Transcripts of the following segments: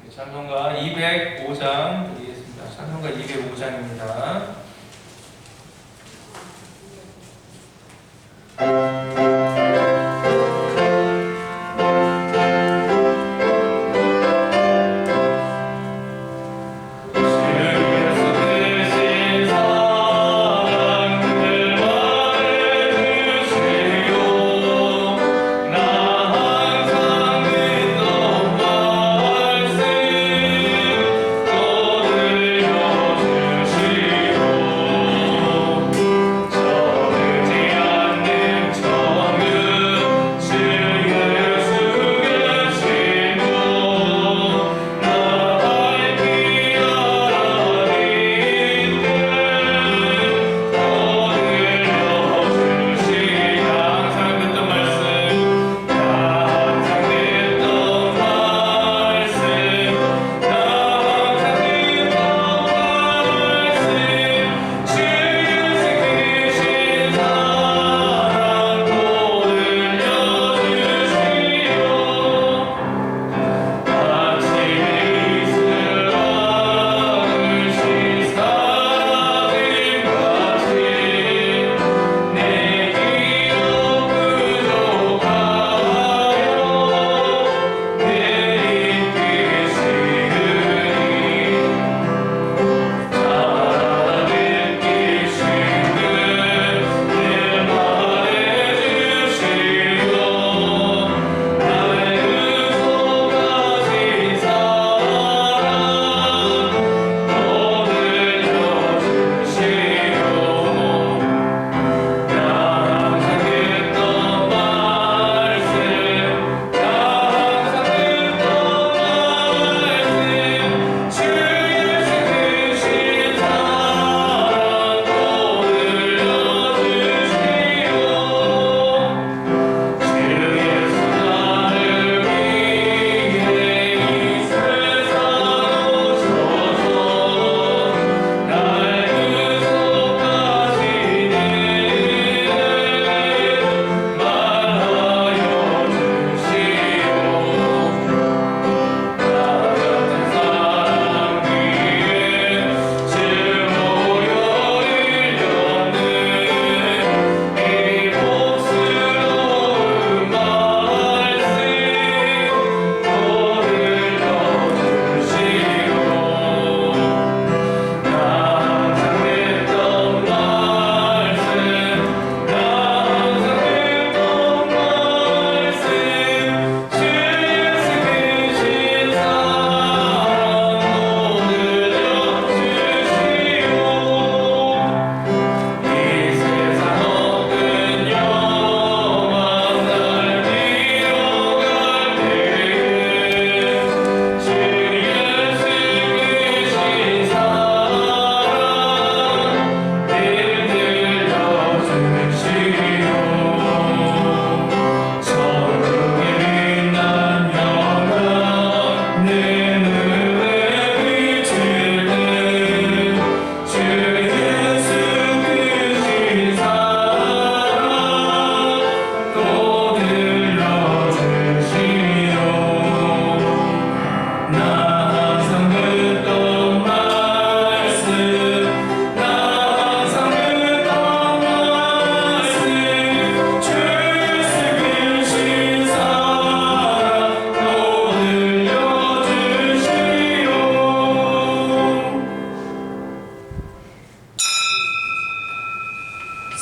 찬송가 205장 드리겠습니다. 찬송가 205장입니다.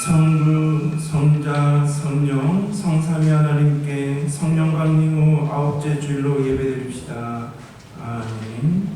성부, 성자, 성령, 성삼위 하나님께 성령 강림 후 아홉째 주일로 예배드립시다. 아멘.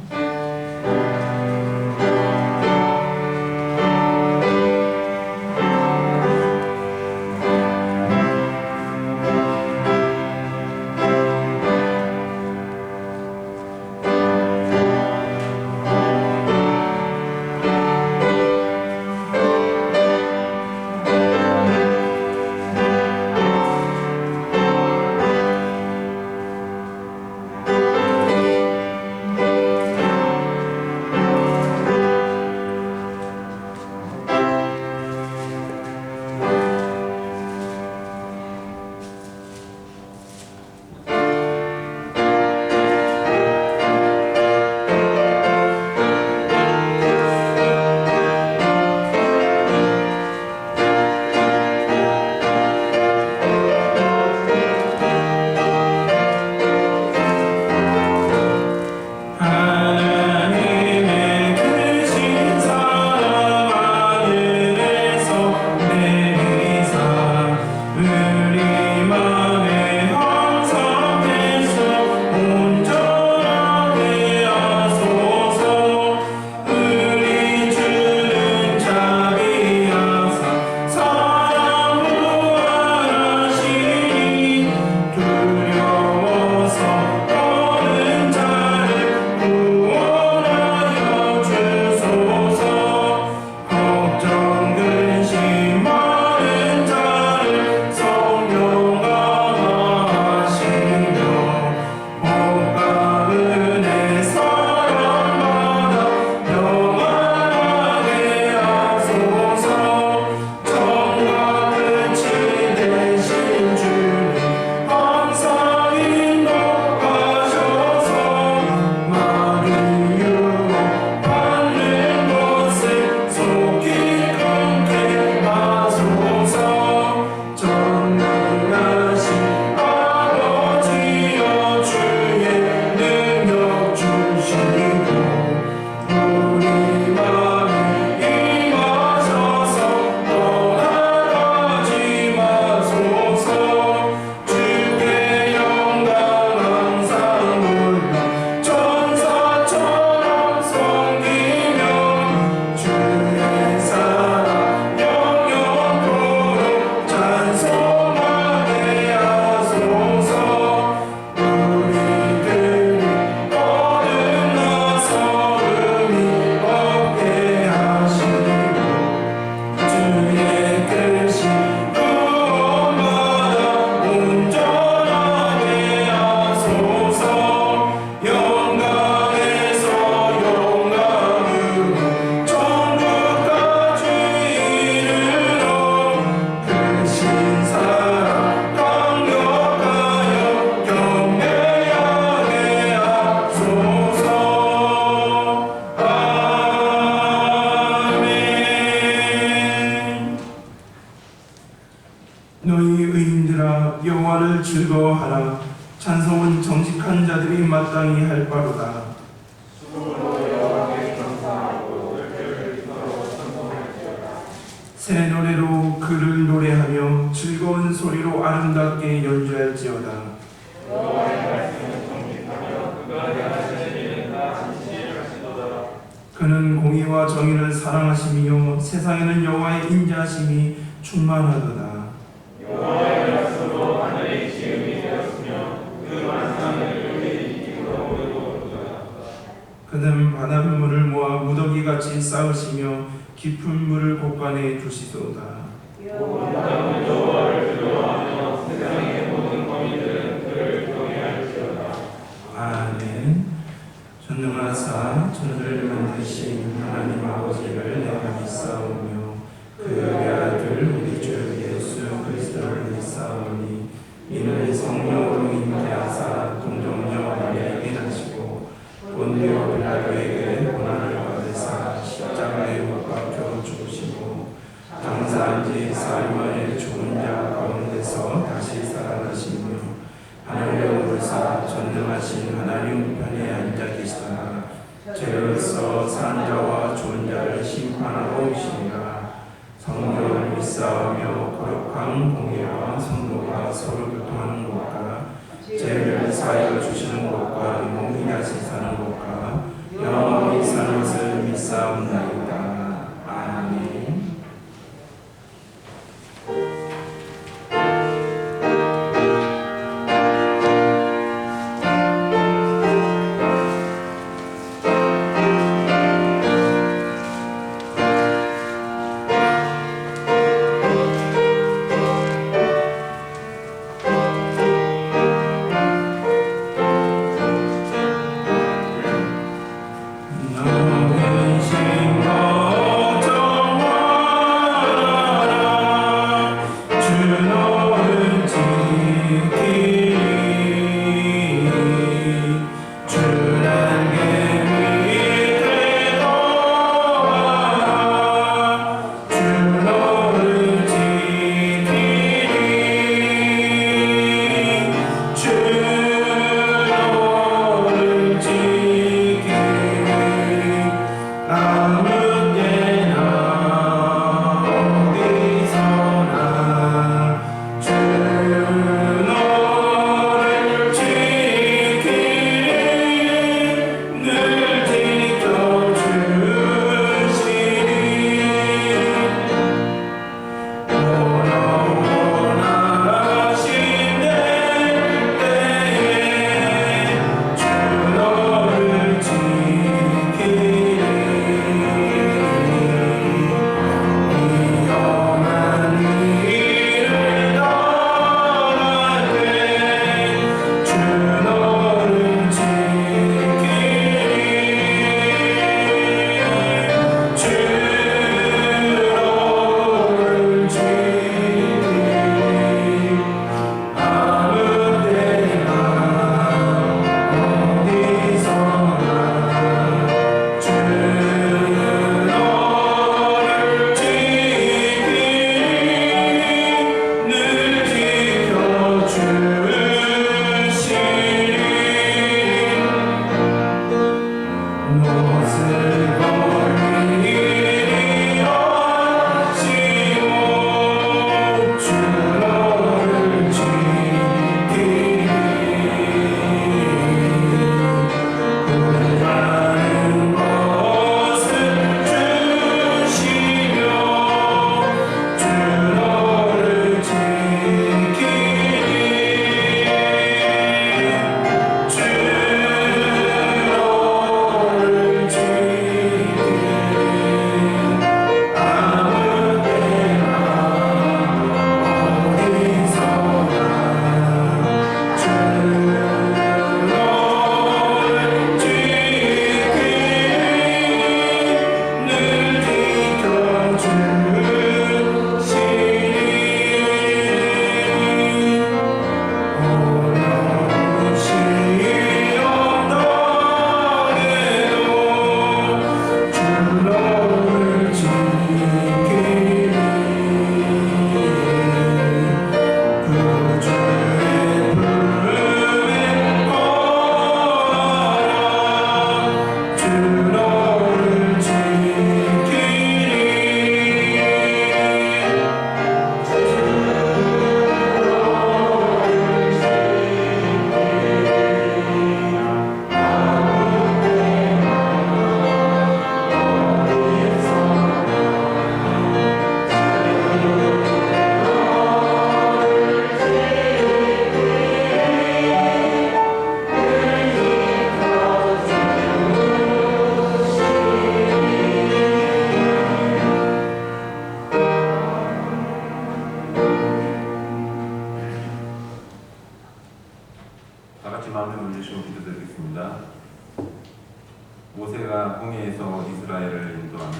기뻐하도다. 새 노래로 그를 노래하며 즐거운 소리로 아름답게 연주할지어다. 그는 공의와 정의를 사랑하시며 세상에는 여호와의 인자하심이 충만하도다. 그는 바닷물을 모아 무더기같이 쌓으시며 깊은 물을 곳간에 두시도다. 아멘. 전능하사 천하를 만드신 하나님 아버지를 내가 믿사오며 그 외아들 우리 주 예수 그리스도를 믿사오니 이는 성령으로 잉태하사 동정녀 마리아에게 나시고 본디오 빌라도에게 고난을 받으사 십자가에 못 박혀 죽으시고 장사한 지 사흘 만에 죽은 자 가운데서 다시 살아나시며 하늘에 오르사 전능하신 하나님 우편에 앉아 계시다가 죄로서 산 자와 죽은 자를 심판하러 오시니라. 성령을 믿사오며 거룩한 공예와 성도가 서로 교통하는 곳과 죄를 사하여 주시는 곳과 영원히 다시 사는 곳과 영원히 사는 것을 믿사옵나이다. 아멘. 모세가 홍해에서 이스라엘을 인도하며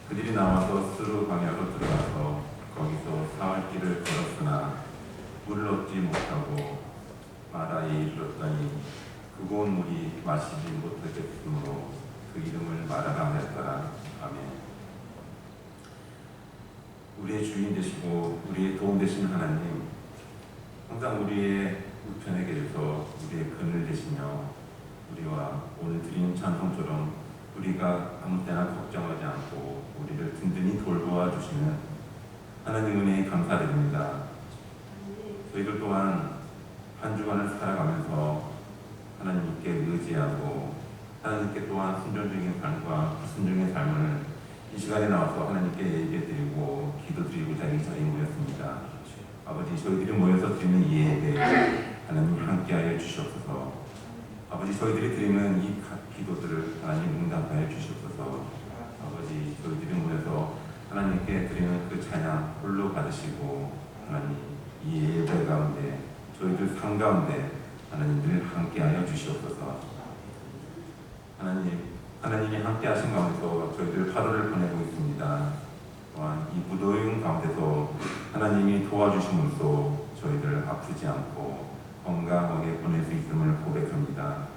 그들이 나와서 스루 광야로 들어가서 거기서 사흘 길을 걸었으나 물을 얻지 못하고 마라에 이르렀더니 그곳 물이 마시지 못하겠으므로 그 이름을 마라라 하였더라. 아멘. 우리의 주인 되시고 우리의 도움 되시는 하나님, 항상 우리의 우편에 계셔서 우리의 그늘 되시며 우리와 오늘 드린 찬송처럼 우리가 아무 때나 걱정하지 않고 우리를 든든히 돌보아 주시는 하나님 은혜에 감사드립니다. 저희들 또한 한 주간을 살아가면서 하나님께 의지하고 하나님께 또한 순종적인 삶과 불순종의 삶을 이 시간에 나와서 하나님께 예배드리고 기도드리고자 이 자리에 모였습니다. 아버지, 저희들이 모여서 드리는 이 예배 하나님 함께하여 주시옵소서. 아버지, 저희들이 드리는 이 기도들을 하나님 응답하여 주시옵소서. 아버지, 저희들이 모여서 하나님께 드리는 그 찬양 홀로 받으시고 하나님 이 예배 가운데 저희들 삶 가운데 하나님들 함께하여 주시옵소서. 하나님이 함께하신 가운데서 저희들 하루를 보내고 있습니다. 또한 이 무더운 가운데서 하나님이 도와주심으로써 저희들 아프지 않고 건강하게 보낼 수 있음을 고백합니다.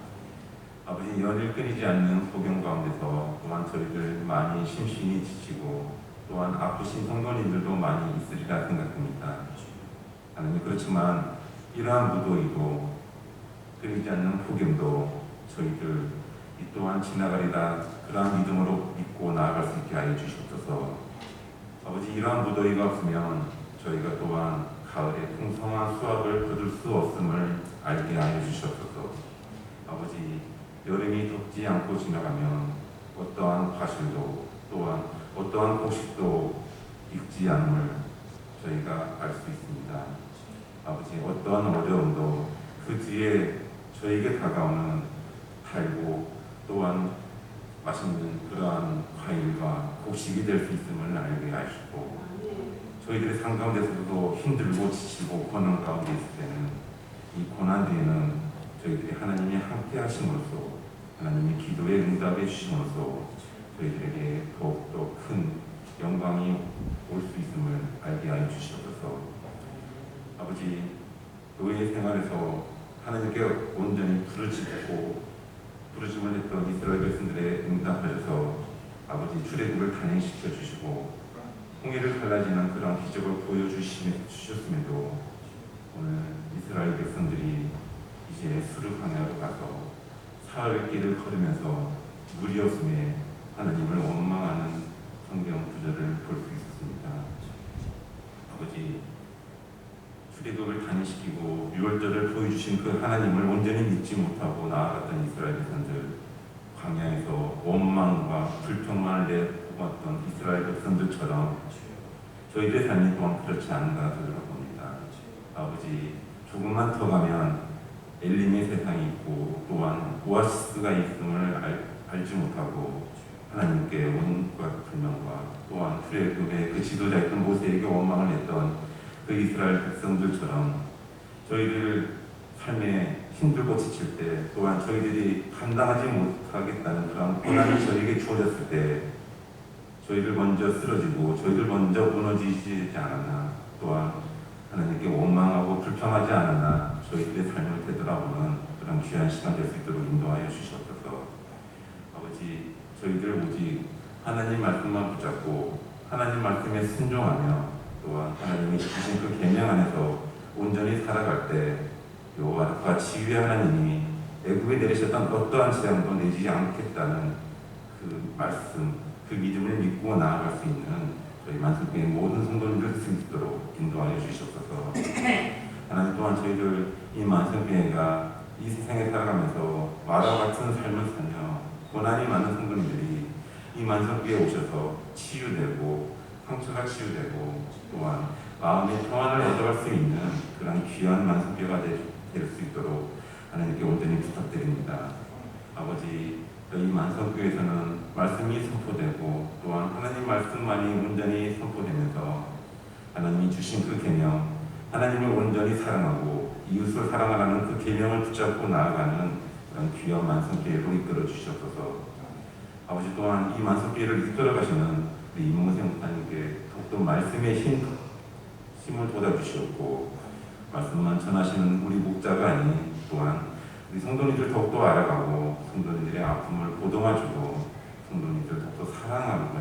아버지, 연일 끊이지 않는 소경 가운데서 또한 저희들 많이 심신이 지치고 또한 아프신 성도님들도 많이 있으리라 생각합니다. 하나님, 그렇지만 이러한 무더위도 끊이지 않는 폭염도 저희들 이 또한 지나가리라 그러한 믿음으로 믿고 나아갈 수 있게 하여 주시옵소서. 아버지, 이러한 무더위가 없으면 저희가 또한 가을에 풍성한 수확을 거둘 수 없음을 알게 하여 주시옵소서. 아버지, 여름이 덥지 않고 지나가면 어떠한 과실도 또한 어떠한 곡식도 익지 않음을 저희가 알 수 있습니다. 아버지, 어떠한 어려움도 그 뒤에 저에게 다가오는 달고 또한 맛있는 그러한 과일과 곡식이 될 수 있음을 알게 하시고 저희들의 삶 가운데서도 힘들고 지치고 고난 가운데 있을 때는 이 고난 뒤에는 저희들이 하나님이 함께 하심으로써 하나님이 기도에 응답해 주심으로써 저희들에게 더욱더 큰 영광이 올 수 있음을 알게 하여 주시옵소서. 아버지, 교회 생활에서 하나님께 온전히 부르심을 했던 이스라엘 백성들의 응답하셔서 아버지 출애굽을 단행시켜 주시고 홍해를 갈라지는 그런 기적을 보여주셨음에도 오늘 이스라엘 백성들이 이제 수르 광야로 가서 사흘 길을 걸으면서 물이 없음에 하나님을 원망하는 성경 구절을 볼 수 있었습니다. 아버지, 출애굽을 단행시키고 유월절을 보여주신 그 하나님을 온전히 믿지 못하고 나아갔던 이스라엘 백성들, 광야에서 원망과 불평만을 내뿜었던 이스라엘 백성들처럼 저희들의 삶이 또한 그렇지 않은가 되돌아봅니다. 아버지, 조금만 더 가면 엘림의 세상이 있고 또한 오아시스가 있음을 알지 못하고 하나님께 온갖 불명과 또한 출애굽의 그 지도자였던 모세에게 원망을 했던 그 이스라엘 백성들처럼 저희들 삶에 힘들고 지칠 때 또한 저희들이 감당하지 못하겠다는 그런 고난이 저희에게 주어졌을 때 저희들 먼저 쓰러지고 저희들 먼저 무너지지 않았나, 또한 하나님께 원망하고 불평하지 않았나 저희들의 삶을 되돌아보는 그런 귀한 시간 될 수 있도록 인도하여 주시옵소서. 아버지, 저희들 오직 하나님 말씀만 붙잡고 하나님 말씀에 순종하며 또한 하나님이 주신 그 계명 안에서 온전히 살아갈 때 여호와가 지휘의 하나님이 애굽에 내리셨던 어떠한 재앙도 내지 않겠다는 그 말씀, 그 믿음을 믿고 나아갈 수 있는 저희 만성교회 모든 성도님들 수 있도록 인도하여 주시옵소서. 하나님, 또한 저희들 이 만성교회가 이 세상에 살아가면서 마라와 같은 삶을 사며 고난이 많은 성도님들이 이 만성교회에 오셔서 치유되고 상처가 치유되고 또한 마음의 평안을 얻어갈 수 있는 그런 귀한 만성교회가 될 수 있도록 하나님께 온전히 부탁드립니다. 아버지, 저희 만성교회에서는 말씀이 선포되고 또한 하나님 말씀만이 온전히 선포되면서 하나님이 주신 그 계명, 하나님을 온전히 사랑하고 이웃을 사랑하라는 그 계명을 붙잡고 나아가는 그런 귀한 만성교회로 이끌어 주셨어서 아버지 또한 이 만성교회를 이끌어 가시는 우리 이문세 목사님께 더욱더 말씀의 힘을 돋아주시었고 말씀만 전하시는 우리 목자가 아닌 또한 우리 성도님들 더욱더 알아가고 성도님들의 아픔을 보듬어주고 성도님들 더욱더 사랑하고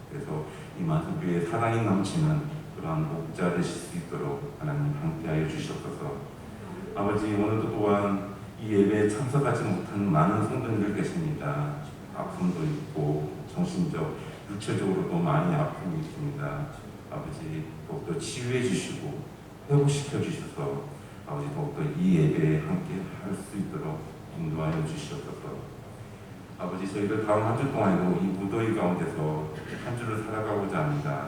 그래서 이 만성교회에 사랑이 넘치는 그러한 목자 되실 수 있도록 하나님 함께하여 주시옵소서. 아버지 오늘도 또한 이 예배에 참석하지 못한 많은 성도님들 계십니다. 아픔도 있고 정신적, 육체적으로도 많이 아프고 있습니다. 아버지 더욱더 치유해 주시고 회복시켜 주셔서 아버지 더욱더 이 예배에 함께 할 수 있도록 인도하여 주시옵소서. 아버지 저희들 다음 한 주 동안에도 이 무더위 가운데서 한 주를 살아가고자 합니다.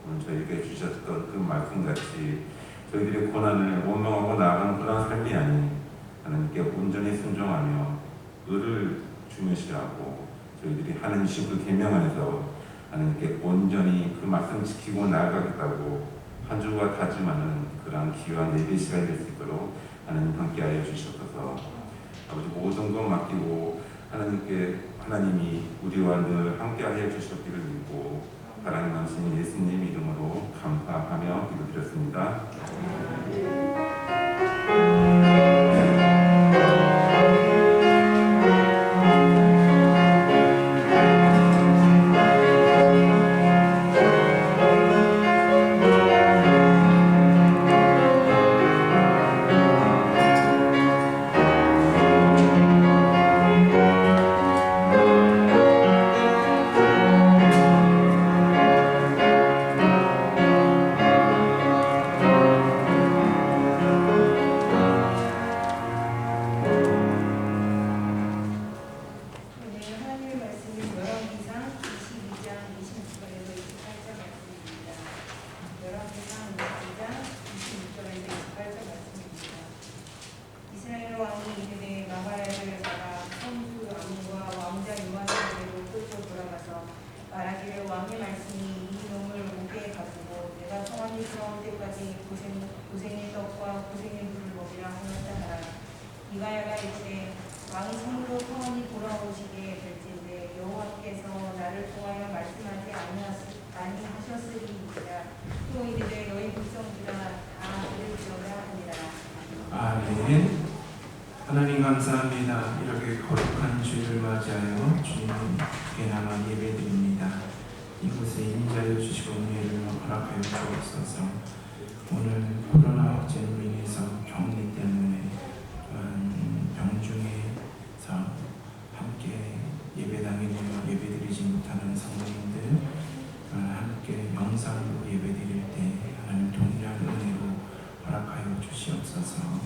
오늘 저희에게 주셨던 그 말씀같이 저희들의 고난을 원망하고 나아가는 그런 삶이 아닌 하나님께 온전히 순종하며 의를 중요시하고 저희들이 하는 식으로 계명 안에서 하나님께 온전히 그 말씀 지키고 나아가겠다고 한 주가 다짐하는 그러한 귀한 예배 시간이 될 수 있도록 하나님 함께하여 주시옵소서. 아버지 모든 것 맡기고 하나님이 우리와 늘 함께하여 주셨기를 믿고 사랑의 남신 예수님 이름으로 감사하며 기도드렸습니다. 이가야가 이제 왕이 성으로 성원이 돌아오시게 될진데 여호와께서 나를 통하여 말씀하지 아니하셨으리이다. 또 이르되 너희 백성들아 다 들을지어다 하니라. 아멘. 하나님 감사합니다. 이렇게 거룩한 주일을 맞이하여 주님께 나눠 예배드립니다. 이곳에 임자여 주시고 은혜를 허락하여 주옵소서. 오늘 코로나 확진으로 인해서 격리 때문에 병중에서 함께 예배당에 모여 예배드리지 못하는 성도님들 함께 영상으로 예배드릴 때 하나님 동일한 은혜로 허락하여 주시옵소서.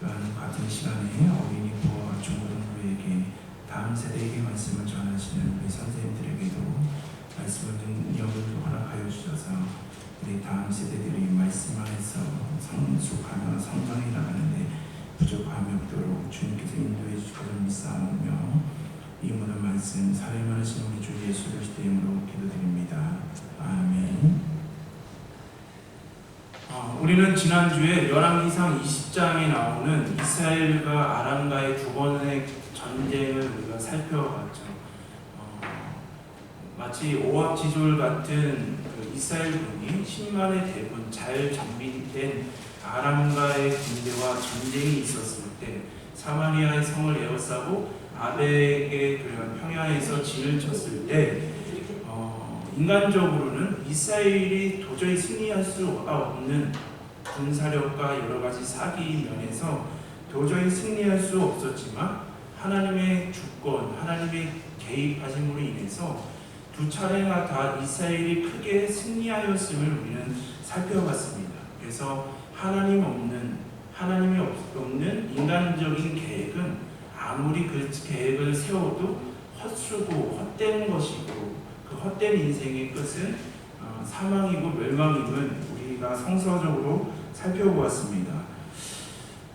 또한 같은 시간에 어린이 부모와 중고등부에게 다음 세대에게 말씀을 전하시는 우리 선생님들에게도 말씀을 능력을 허락하여 주셔서 우리 다음 세대들이 말씀 안에서 성숙하며 성장해 나가는데 부족함이 없도록 주님께서 인도해 주시기를 믿사오며 이 모든 말씀 살아있는 우리 주 예수 그리스도의 이름으로 기도드립니다. 아멘. 우리는 지난주에 열왕기상 20장에 나오는 이스라엘과 아람과의 두 번의 전쟁을 우리가 살펴봤죠. 마치 오합지졸 같은 그 이스라엘군이 10만의 대군 잘 정비된 아람과의 군대와 전쟁이 있었을 때 사마리아의 성을 에워싸고 아벡의 평야에서 진을 쳤을 때 인간적으로는 이스라엘이 도저히 승리할 수가 없는 군사력과 여러 가지 사기 면에서 도저히 승리할 수 없었지만 하나님의 주권, 하나님의 개입하심으로 인해서 두 차례나 다 이스라엘이 크게 승리하였음을 우리는 살펴봤습니다. 그래서 하나님이 없는 인간적인 계획은 아무리 그 계획을 세워도 헛수고 헛된 것이고 그 헛된 인생의 끝은 사망이고 멸망임을 우리가 성서적으로 살펴보았습니다.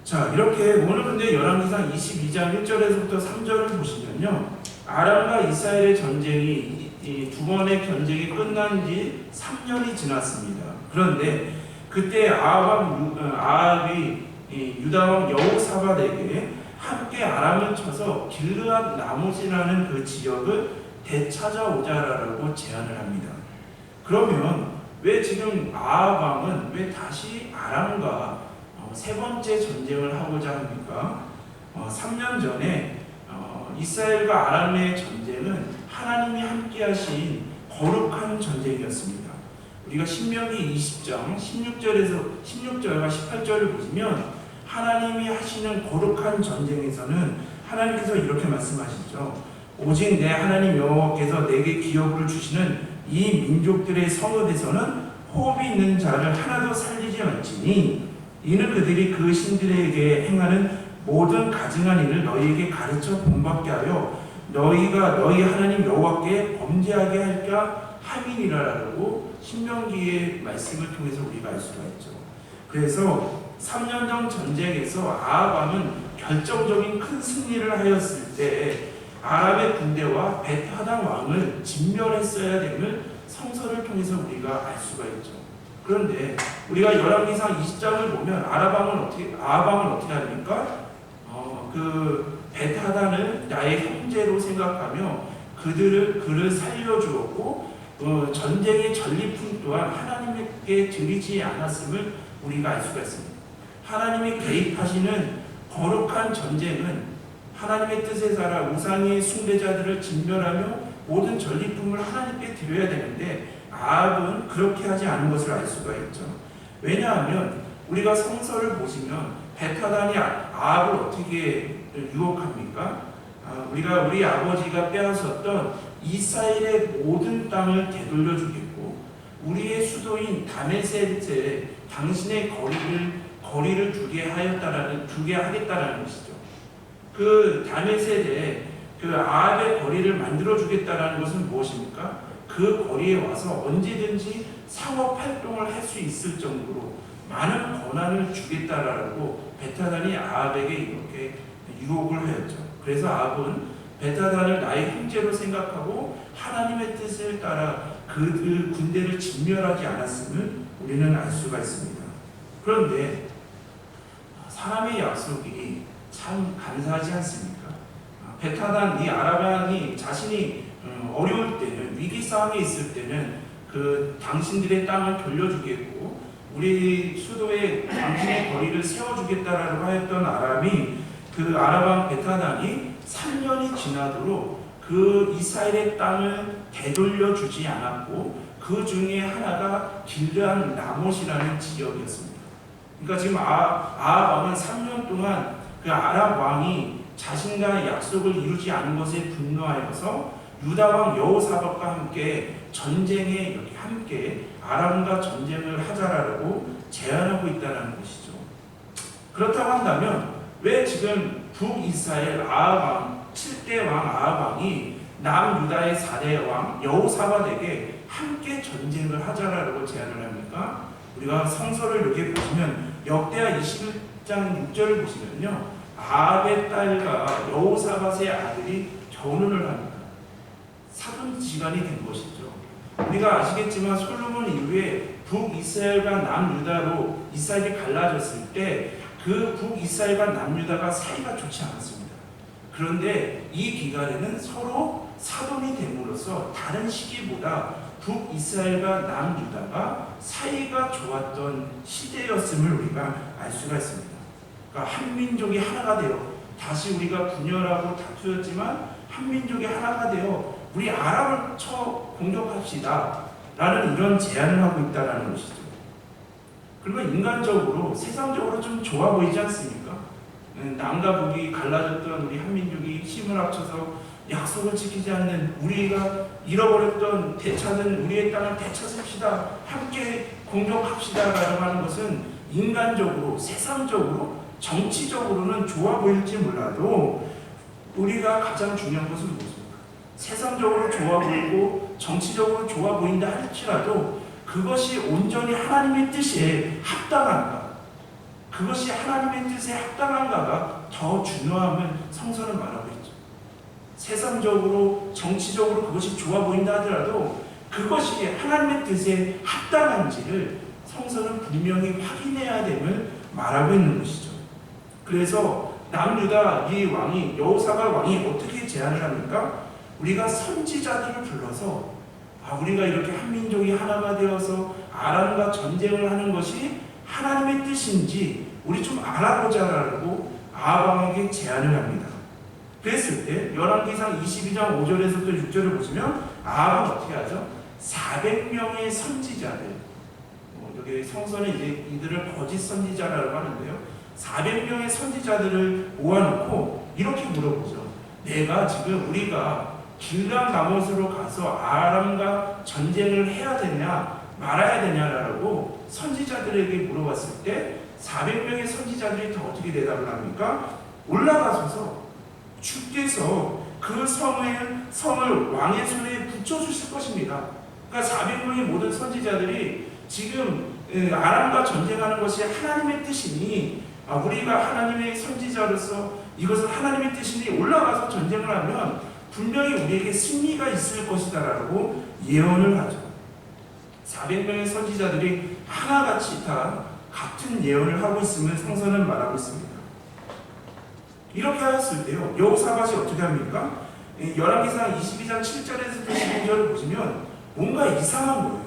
자, 이렇게 오늘 근데 열왕기상 22장 1절에서부터 3절을 보시면요, 아람과 이스라엘의 전쟁이 이 두 번의 전쟁이 끝난 지 3년이 지났습니다. 그런데 그때 아합이 유다왕 여호사밧에게 함께 아람을 쳐서 길르앗 라못이라는 그 지역을 되찾아오자라고 제안을 합니다. 그러면 왜 지금 아합 왕은 왜 다시 아람과 세 번째 전쟁을 하고자 합니까? 3년 전에 이스라엘과 아람의 전쟁은 하나님이 함께하신 거룩한 전쟁이었습니다. 우리가 신명기 20장 16절과 18절을 보시면 하나님이 하시는 거룩한 전쟁에서는 하나님께서 이렇게 말씀하시죠. 오직 내 하나님 여호와께서 내게 기업을 주시는 이 민족들의 성읍에서는 호흡이 있는 자를 하나도 살리지 않지니 이는 그들이 그 신들에게 행하는 모든 가증한 일을 너희에게 가르쳐 본받게 하여 너희가 너희 하나님 여호와께 범죄하게 할까 함이니라라고 신명기의 말씀을 통해서 우리가 알 수가 있죠. 그래서 3년 전 전쟁에서 아합 왕은 결정적인 큰 승리를 하였을 때 아람의 군대와 벳하단 왕을 진멸했어야 됨을 성서를 통해서 우리가 알 수가 있죠. 그런데 우리가 열왕기상 20장을 보면 아합 왕은 어떻게 합니까? 그 벳하단을 나의 형제로 생각하며 그를 살려주었고 전쟁의 전리품 또한 하나님께 드리지 않았음을 우리가 알 수가 있습니다. 하나님이 개입하시는 거룩한 전쟁은 하나님의 뜻에 따라 우상의 숭배자들을 진멸하며 모든 전리품을 하나님께 드려야 되는데 아합은 그렇게 하지 않은 것을 알 수가 있죠. 왜냐하면 우리가 성서를 보시면 벳하단이 아합을 어떻게 유혹합니까? 우리 아버지가 빼앗았던 이스라엘의 모든 땅을 되돌려 주겠고 우리의 수도인 다메섹에 당신의 거리를 두게 하겠다라는 것이죠. 그 다메섹에 그 아합의 거리를 만들어 주겠다라는 것은 무엇입니까? 그 거리에 와서 언제든지 상업 활동을 할 수 있을 정도로 많은 권한을 주겠다라고 벳하단이 아합에게 이렇게 유혹을 하였죠. 그래서 아합은 벳하단을 나의 형제로 생각하고 하나님의 뜻을 따라 그 군대를 진멸하지 않았음을 우리는 알 수가 있습니다. 그런데 사람의 약속이 참 간사하지 않습니까? 벳하단 이 아합 왕이 자신이 어려울 때는 위기 상황에 있을 때는 그 당신들의 땅을 돌려주겠고 우리 수도에 당신의 거리를 세워주겠다라고 하였던 아람이 그 아합 왕 벳하단이 3년이 지나도록 그 이스라엘의 땅을 되돌려 주지 않았고 그 중에 하나가 길르앗 라못이라는 지역이었습니다. 그러니까 지금 아합 왕은 3년 동안 그 아람 왕이 자신과의 약속을 이루지 않은 것에 분노하여서 유다 왕 여호사밧과 함께 전쟁에 이렇게 함께 아람과 전쟁을 하자라고 제안하고 있다는 것이죠. 그렇다고 한다면 왜 지금 북이스라엘 아합 왕 7대 왕 아합 왕이 남유다의 4대 왕 여호사밧에게 함께 전쟁을 하자라고 제안을 합니까? 우리가 성서를 이렇게 보시면 역대하 21장 6절을 보시면요, 아합의 딸과 여호사밧의 아들이 결혼을 합니다. 사돈지간이 된 것이죠. 우리가 아시겠지만 솔로몬 이후에 북이스라엘과 남유다로 이스라엘이 갈라졌을 때 그 북이스라엘과 남유다가 사이가 좋지 않았습니다. 그런데 이 기간에는 서로 사돈이 됨으로써 다른 시기보다 북이스라엘과 남유다가 사이가 좋았던 시대였음을 우리가 알 수가 있습니다. 그러니까 한 민족이 하나가 되어 다시 우리가 분열하고 다투었지만 한 민족이 하나가 되어 우리 아람을 쳐 공격합시다 라는 이런 제안을 하고 있다는 것이죠. 그리고 인간적으로 세상적으로 좀 좋아 보이지 않습니까? 남과 북이 갈라졌던 우리 한민족이 힘을 합쳐서 약속을 지키지 않는 우리가 잃어버렸던 되찾은 우리의 땅을 되찾읍시다, 함께 공격합시다 라고 하는 것은 인간적으로 세상적으로 정치적으로는 좋아 보일지 몰라도 우리가 가장 중요한 것은 무엇입니까? 세상적으로 좋아 보이고 정치적으로 좋아 보인다 할지라도 그것이 온전히 하나님의 뜻에 합당한가, 그것이 하나님의 뜻에 합당한가가 더 중요함을 성서는 말하고 있죠. 세상적으로 정치적으로 그것이 좋아 보인다 하더라도 그것이 하나님의 뜻에 합당한지를 성서는 분명히 확인해야 됨을 말하고 있는 것이죠. 그래서 남유다 이 왕이 여호사밧 왕이 어떻게 제안을 합니까? 우리가 선지자들을 불러서 우리가 이렇게 한 민족이 하나가 되어서 아람과 전쟁을 하는 것이 하나님의 뜻인지 우리 좀 알아보자라고 아합 왕에게 제안을 합니다. 그랬을 때 열왕기상 22장 5절에서부터 6절을 보시면 아합은 어떻게 하죠? 400명의 선지자들, 여기 성서는 이제 이들을 거짓 선지자라고 하는데요. 400명의 선지자들을 모아놓고 이렇게 물어보죠. 내가 지금 우리가 길람 라못으로 가서 아람과 전쟁을 해야 되냐 말아야 되냐라고 선지자들에게 물어봤을 때 400명의 선지자들이 더 어떻게 대답을 합니까? 올라가셔서 주께서 그 성을 왕의 손에 붙여주실 것입니다. 그러니까 400명의 모든 선지자들이 지금 아람과 전쟁하는 것이 하나님의 뜻이니 우리가 하나님의 선지자로서 이것은 하나님의 뜻이니 올라가서 전쟁을 하면 분명히 우리에게 승리가 있을 것이다 라고 예언을 하죠. 400명의 선지자들이 하나같이 다 같은 예언을 하고 있음을 성서는 말하고 있습니다. 이렇게 하였을 때요, 여호사밧이 어떻게 합니까? 열왕기상 22장 7절에서 15절을 보시면 뭔가 이상한 거예요.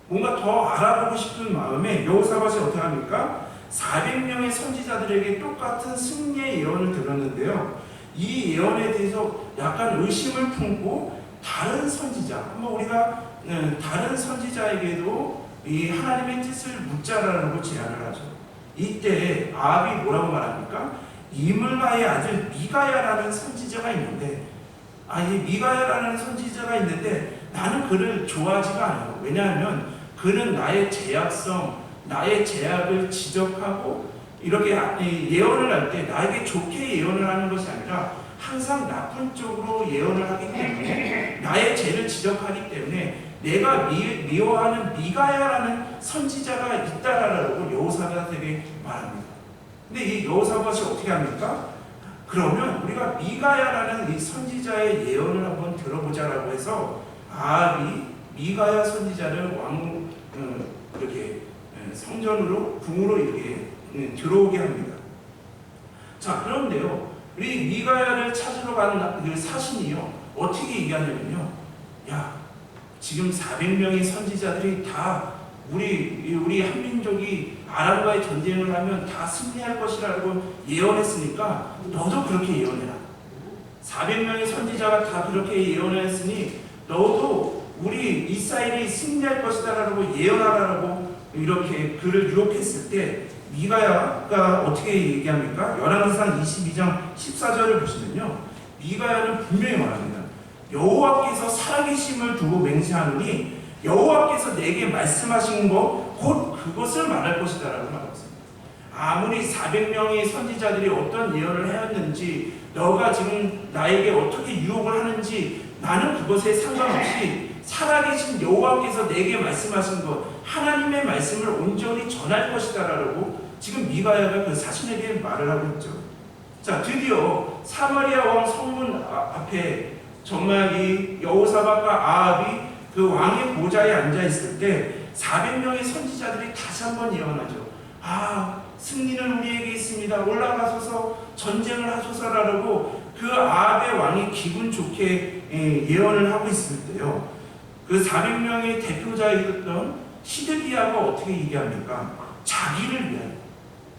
뭔가 더 알아보고 싶은 마음에 여호사밧이 어떻게 합니까? 400명의 선지자들에게 똑같은 승리의 예언을 들었는데요. 이 예언에 대해서 약간 의심을 품고 다른 선지자, 우리가 다른 선지자에게도 이 하나님의 뜻을 묻자라고 제안을 하죠. 이때 아합이 뭐라고 말합니까? 이물마의 아들 미가야라는 선지자가 있는데, 이 미가야라는 선지자가 있는데 나는 그를 좋아하지가 않아요. 왜냐하면 그는 나의 제약성, 나의 제약을 지적하고 이렇게 예언을 할 때 나에게 좋게 예언을 하는 것이 아니라 항상 나쁜 쪽으로 예언을 하기 때문에 나의 죄를 지적하기 때문에 내가 미워하는 미가야라는 선지자가 있다라고 여호사밧에게 말합니다. 근데 이 여호사밧이 어떻게 합니까? 그러면 우리가 미가야라는 이 선지자의 예언을 한번 들어보자라고 해서 아합이 미가야 선지자를 이렇게 성전으로 궁으로 이렇게 들어오게 합니다. 자, 그런데요, 우리 미가야를 찾으러 간 그 사신이요 어떻게 얘기하냐면요, 야, 지금 400명의 선지자들이 다 우리 한민족이 아람과의 전쟁을 하면 다 승리할 것이라고 예언했으니까 너도 그렇게 예언해라. 400명의 선지자가 다 그렇게 예언했으니 너도 우리 이스라엘이 승리할 것이다라고 예언하라고 이렇게 그를 유혹했을 때 미가야가 어떻게 얘기합니까? 열왕기상 22장 14절을 보시면요, 미가야는 분명히 말합니다. 여호와께서 살아계심을 두고 맹세하노니 여호와께서 내게 말씀하신 것 곧 그것을 말할 것이다 라고 말했습니다. 아무리 400명의 선지자들이 어떤 예언을 하였는지, 너가 지금 나에게 어떻게 유혹을 하는지 나는 그것에 상관없이 살아계신 여호와께서 내게 말씀하신 것, 하나님의 말씀을 온전히 전할 것이다 라고 지금 미가야가 그 사신에게 말을 하고 있죠. 자, 드디어 사마리아 왕 성문 앞에 정말 이 여호사밧과 아합이 그 왕의 보좌에 앉아 있을 때 400명의 선지자들이 다시 한번 예언하죠. 승리는 우리에게 있습니다. 올라가셔서 전쟁을 하소서라고 그 아합의 왕이 기분 좋게 예언을 하고 있을 때요, 그 400명의 대표자였던 시드기야가 어떻게 얘기합니까? 자기를 위하여,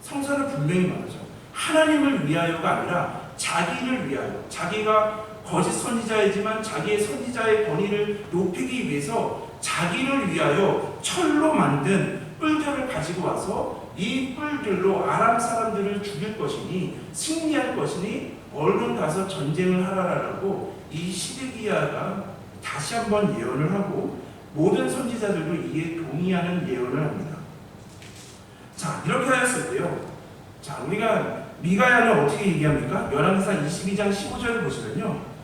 성서는 분명히 말하죠. 하나님을 위하여가 아니라 자기를 위하여, 자기가 거짓 선지자이지만 자기의 선지자의 권위를 높이기 위해서 자기를 위하여 철로 만든 뿔들을 가지고 와서 이 뿔들로 아람 사람들을 죽일 것이니 승리할 것이니 얼른 가서 전쟁을 하라라고 이 시드기야가 다시 한번 예언을 하고 모든 선지자들도 이에 동의하는 예언을 합니다. 자, 이렇게 하였을 때요, 자, 우리가 미가야는 어떻게 얘기합니까? 열왕기상 22장 15절을 보시면요,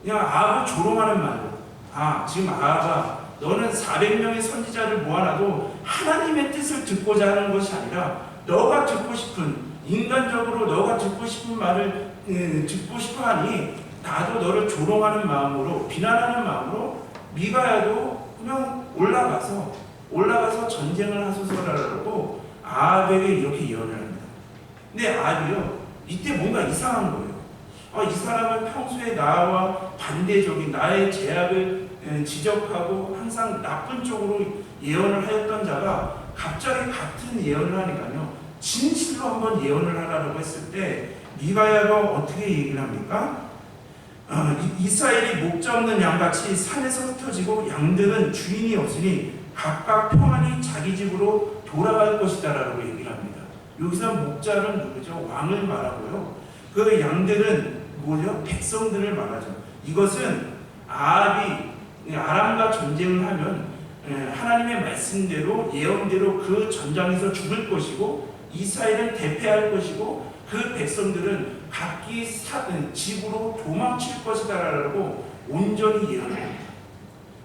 그냥 아합을 조롱하는 말로, 지금 아합아, 너는 400명의 선지자를 모아놔도 하나님의 뜻을 듣고자 하는 것이 아니라 너가 듣고 싶은, 인간적으로 너가 듣고 싶은 말을 듣고 싶어 하니 나도 너를 조롱하는 마음으로, 비난하는 마음으로 미가야도 그냥 올라가서 전쟁을 하소서라고 아합에게 이렇게 예언을 합니다. 근데 아합이요, 이때 뭔가 이상한 거예요. 이 사람은 평소에 나와 반대적인 나의 죄악을 지적하고 항상 나쁜 쪽으로 예언을 하였던 자가 갑자기 같은 예언을 하니까요, 진실로 한번 예언을 하라고 했을 때 미가야가 어떻게 얘기를 합니까? 이스라엘이 목자 없는 양같이 산에서 흩어지고 양들은 주인이 없으니 각각 평안히 자기 집으로 돌아갈 것이다 라고 얘기를 합니다. 여기서 목자는 누구죠? 왕을 말하고요, 그 양들은 뭐죠? 백성들을 말하죠. 이것은 아합이 아람과 전쟁을 하면 하나님의 말씀대로 예언대로 그 전장에서 죽을 것이고 이스라엘은 대패할 것이고 그 백성들은 각기 집으로 도망칠 것이다 라고 온전히 예언합니다.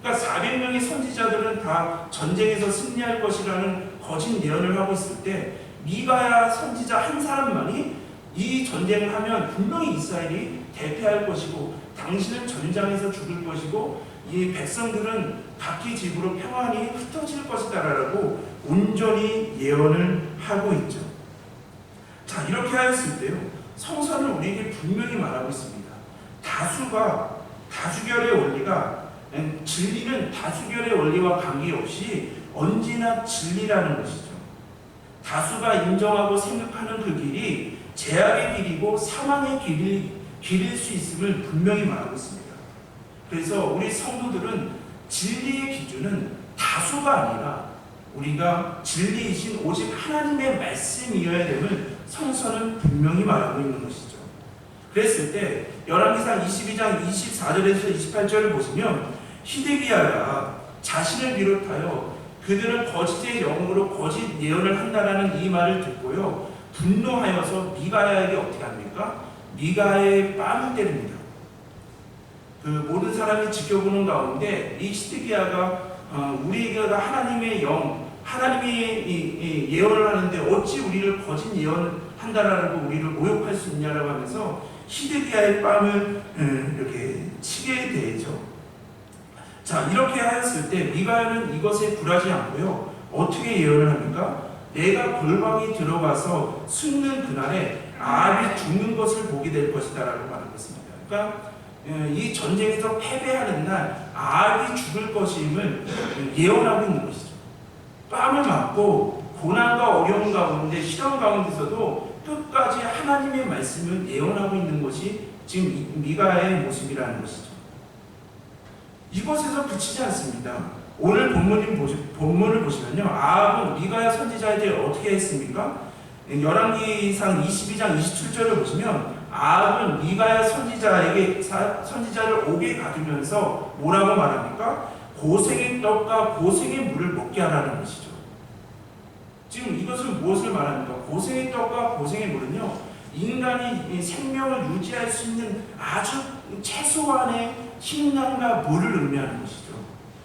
그러니까 400명의 선지자들은 다 전쟁에서 승리할 것이라는 거짓 예언을 하고 있을 때 미가야 선지자 한 사람만이 이 전쟁을 하면 분명히 이스라엘이 대패할 것이고 당신은 전장에서 죽을 것이고 이 백성들은 각기 집으로 평안히 흩어질 것이다 라고 온전히 예언을 하고 있죠. 자, 이렇게 하였을 때요, 성서는 우리에게 분명히 말하고 있습니다. 다수결의 원리가, 진리는 다수결의 원리와 관계없이 언제나 진리라는 것이죠. 다수가 인정하고 생각하는 그 길이 죄악의 길이고 사망의 길일 수 있음을 분명히 말하고 있습니다. 그래서 우리 성도들은 진리의 기준은 다수가 아니라 우리가 진리이신 오직 하나님의 말씀이어야 됨을 성서는 분명히 말하고 있는 것이죠. 그랬을 때 열왕기상 22장 24절에서 28절을 보시면 히데기야가 자신을 비롯하여 그들은 거짓의 영으로 거짓 예언을 한다라는 이 말을 듣고요, 분노하여서 미가야에게 어떻게 합니까? 미가야의 뺨을 때립니다. 그 모든 사람이 지켜보는 가운데 이 히데기야가 우리가 하나님의 영, 하나님이 예언을 하는데 어찌 우리를 거짓 예언한다라고 우리를 모욕할 수 있냐라고 하면서 히데기야의 뺨을 이렇게 치게 되죠. 자, 이렇게 하였을 때 미가야는 이것에 굴하지 않고요, 어떻게 예언을 합니까? 내가 골방에 들어가서 숨는 그날에 아합이 죽는 것을 보게 될 것이다 라고 말하고 있습니다. 그러니까 이 전쟁에서 패배하는 날 아합이 죽을 것임을 예언하고 있는 것이죠. 뺨을 맞고 고난과 어려움 가운데 시험 가운데서도 끝까지 하나님의 말씀을 예언하고 있는 것이 지금 미가야의 모습이라는 것이죠. 이것에서 그치지 않습니다. 오늘 본문을 보시면요, 아합은 미가야 선지자에 대해 어떻게 했습니까? 열왕기상 22장 27절을 보시면 아합은 미가야 선지자를 옥에 가두면서 뭐라고 말합니까? 고생의 떡과 고생의 물을 먹게 하라는 것이죠. 지금 이것은 무엇을 말합니까? 고생의 떡과 고생의 물은요, 인간이 생명을 유지할 수 있는 아주 최소한의 식량과 물을 의미하는 것이죠.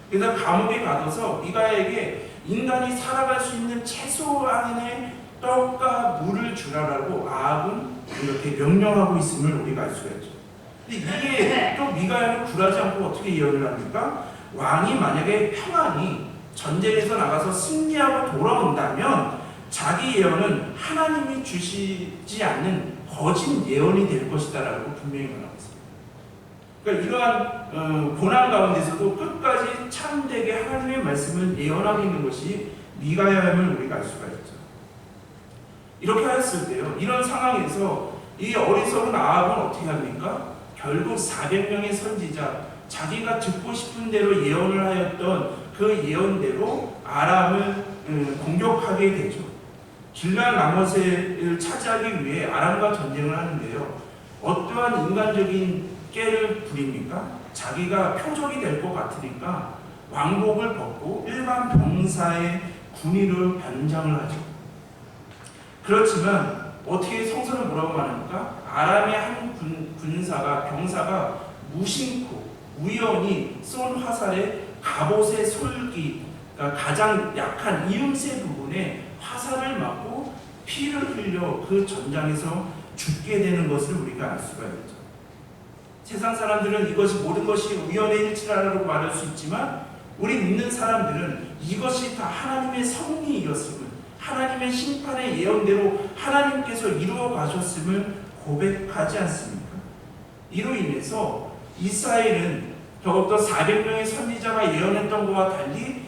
그래서 감옥에 가둬서 미가야에게 인간이 살아갈 수 있는 최소한의 떡과 물을 주라라고 아합은 이렇게 명령하고 있음을 우리가 알 수가 있죠. 근데 이게 또 미가야는 굴하지 않고 어떻게 예언을 합니까? 왕이 만약에 평안히 전쟁에서 나가서 승리하고 돌아온다면 자기 예언은 하나님이 주시지 않는 거짓 예언이 될 것이다 라고 분명히 말하고 있습니다. 그러니까 이러한 고난 가운데서도 끝까지 참되게 하나님의 말씀을 예언하고 있는 것이 미가야임을 우리가 알 수가 있죠. 이렇게 하였을 때요, 이런 상황에서 이 어리석은 아합은 어떻게 합니까? 결국 400명의 선지자, 자기가 듣고 싶은 대로 예언을 하였던 그 예언대로 아람을 공격하게 되죠. 길랄 라못을 차지하기 위해 아람과 전쟁을 하는데요, 어떠한 인간적인 깨를 부립니까? 자기가 표적이 될 것 같으니까 왕복을 벗고 일반 병사의 군의로 변장을 하죠. 그렇지만 어떻게 성서는 뭐라고 말합니까? 아람의 한 병사가 무심코 우연히 쏜 화살에 갑옷의 솔기, 그러니까 가장 약한 이음새 부분에 화살을 맞고 피를 흘려 그 전장에서 죽게 되는 것을 우리가 알 수가 있죠. 세상 사람들은 이것이 모든 것이 우연의 일치라고 말할 수 있지만 우리 믿는 사람들은 이것이 다 하나님의 섭리이었음을, 하나님의 심판의 예언대로 하나님께서 이루어 가셨음을 고백하지 않습니까? 이로 인해서 이스라엘은 더욱더 400명의 선지자가 예언했던 것과 달리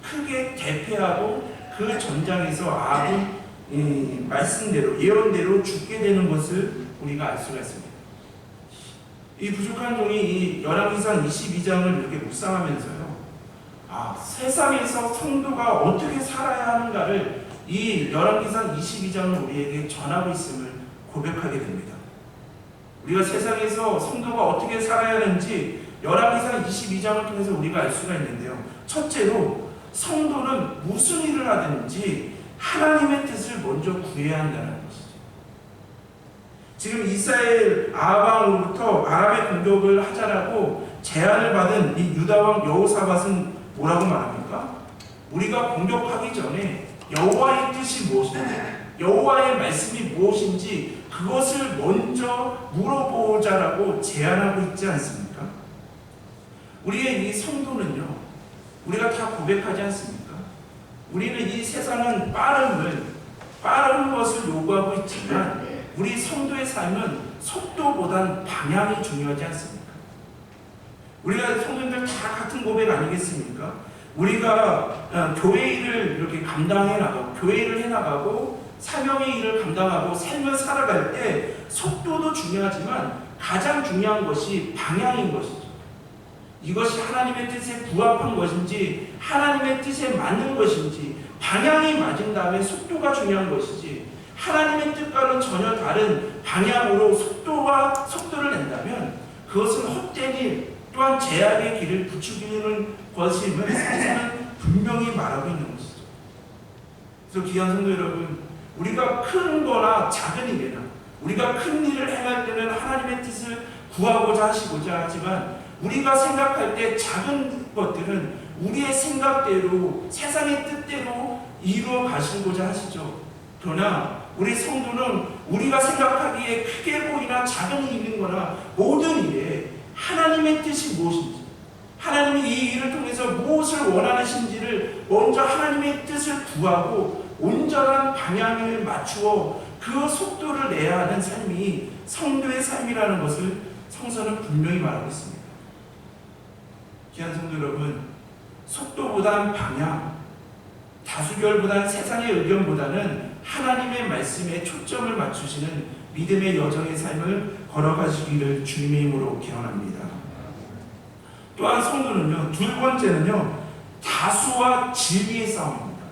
크게 대패하고 그 전장에서 아합은 말씀대로 예언대로 죽게 되는 것을 우리가 알 수가 있습니다. 이 부족한 종이 이 열왕기상 22장을 이렇게 묵상하면서요, 세상에서 성도가 어떻게 살아야 하는가를 이 열왕기상 22장은 우리에게 전하고 있음을 고백하게 됩니다. 우리가 세상에서 성도가 어떻게 살아야 하는지 열왕기상 22장을 통해서 우리가 알 수가 있는데요. 첫째로 성도는 무슨 일을 하든지 하나님의 뜻을 먼저 구해야 한다는 것이죠. 지금 이스라엘 아합왕으로부터 아람의 공격을 하자라고 제안을 받은 이 유다왕 여호사밧은 뭐라고 말합니까? 우리가 공격하기 전에 여호와의 뜻이 무엇인지, 여호와의 말씀이 무엇인지 그것을 먼저 물어보자라고 제안하고 있지 않습니까? 우리의 이 성도는요, 우리가 다 고백하지 않습니까? 우리는 이 세상은 빠른 것을 요구하고 있지만 우리 성도의 삶은 속도보단 방향이 중요하지 않습니까? 우리가 성도님들 다 같은 고백 아니겠습니까? 우리가 교회 일을 이렇게 감당해 나가고 교회 일을 해나가고 사명의 일을 감당하고 삶을 살아갈 때 속도도 중요하지만 가장 중요한 것이 방향인 것이죠. 이것이 하나님의 뜻에 부합한 것인지 하나님의 뜻에 맞는 것인지 방향이 맞은 다음에 속도가 중요한 것이지 하나님의 뜻과는 전혀 다른 방향으로 속도를 낸다면 그것은 헛된 일 또한 제약의 길을 부추기는 것임을 성서는 분명히 말하고 있는 것이죠. 그래서 귀한 성도 여러분, 우리가 큰 거나 작은 일이나 우리가 큰 일을 행할 때는 하나님의 뜻을 구하고자 하시고자 하지만 우리가 생각할 때 작은 것들은 우리의 생각대로 세상의 뜻대로 이루어 가시고자 하시죠. 그러나 우리 성도는 우리가 생각하기에 크게 보이나 작은 일이 있는 거나 모든 일에 하나님의 뜻이 무엇인지 하나님이 이 일을 통해서 무엇을 원하시는지를 먼저 하나님의 뜻을 구하고 온전한 방향을 맞추어 그 속도를 내야 하는 삶이 성도의 삶이라는 것을 성서는 분명히 말하고 있습니다. 귀한 성도 여러분, 속도보다는 방향, 다수결보다는 세상의 의견보다는 하나님의 말씀에 초점을 맞추시는 믿음의 여정의 삶을 걸어가시기를 주님의 이름으로 기원합니다. 또한 성도는요, 두 번째는요, 다수와 진리의 싸움입니다.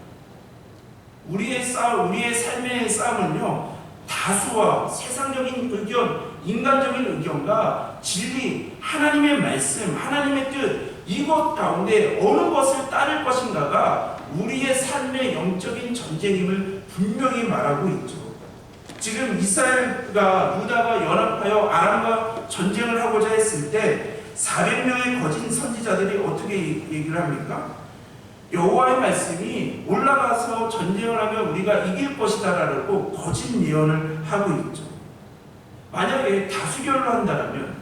우리의 삶의 싸움은요, 다수와 세상적인 의견, 인간적인 의견과 진리, 하나님의 말씀, 하나님의 뜻, 이것 가운데 어느 것을 따를 것인가가 우리의 삶의 영적인 전쟁임을 분명히 말하고 있죠. 지금 이스라엘과 유다가 연합하여 아람과 전쟁을 하고자 했을 때 400명의 거짓 선지자들이 어떻게 얘기를 합니까? 여호와의 말씀이 올라가서 전쟁을 하면 우리가 이길 것이다라고 거짓 예언을 하고 있죠. 만약에 다수결로 한다면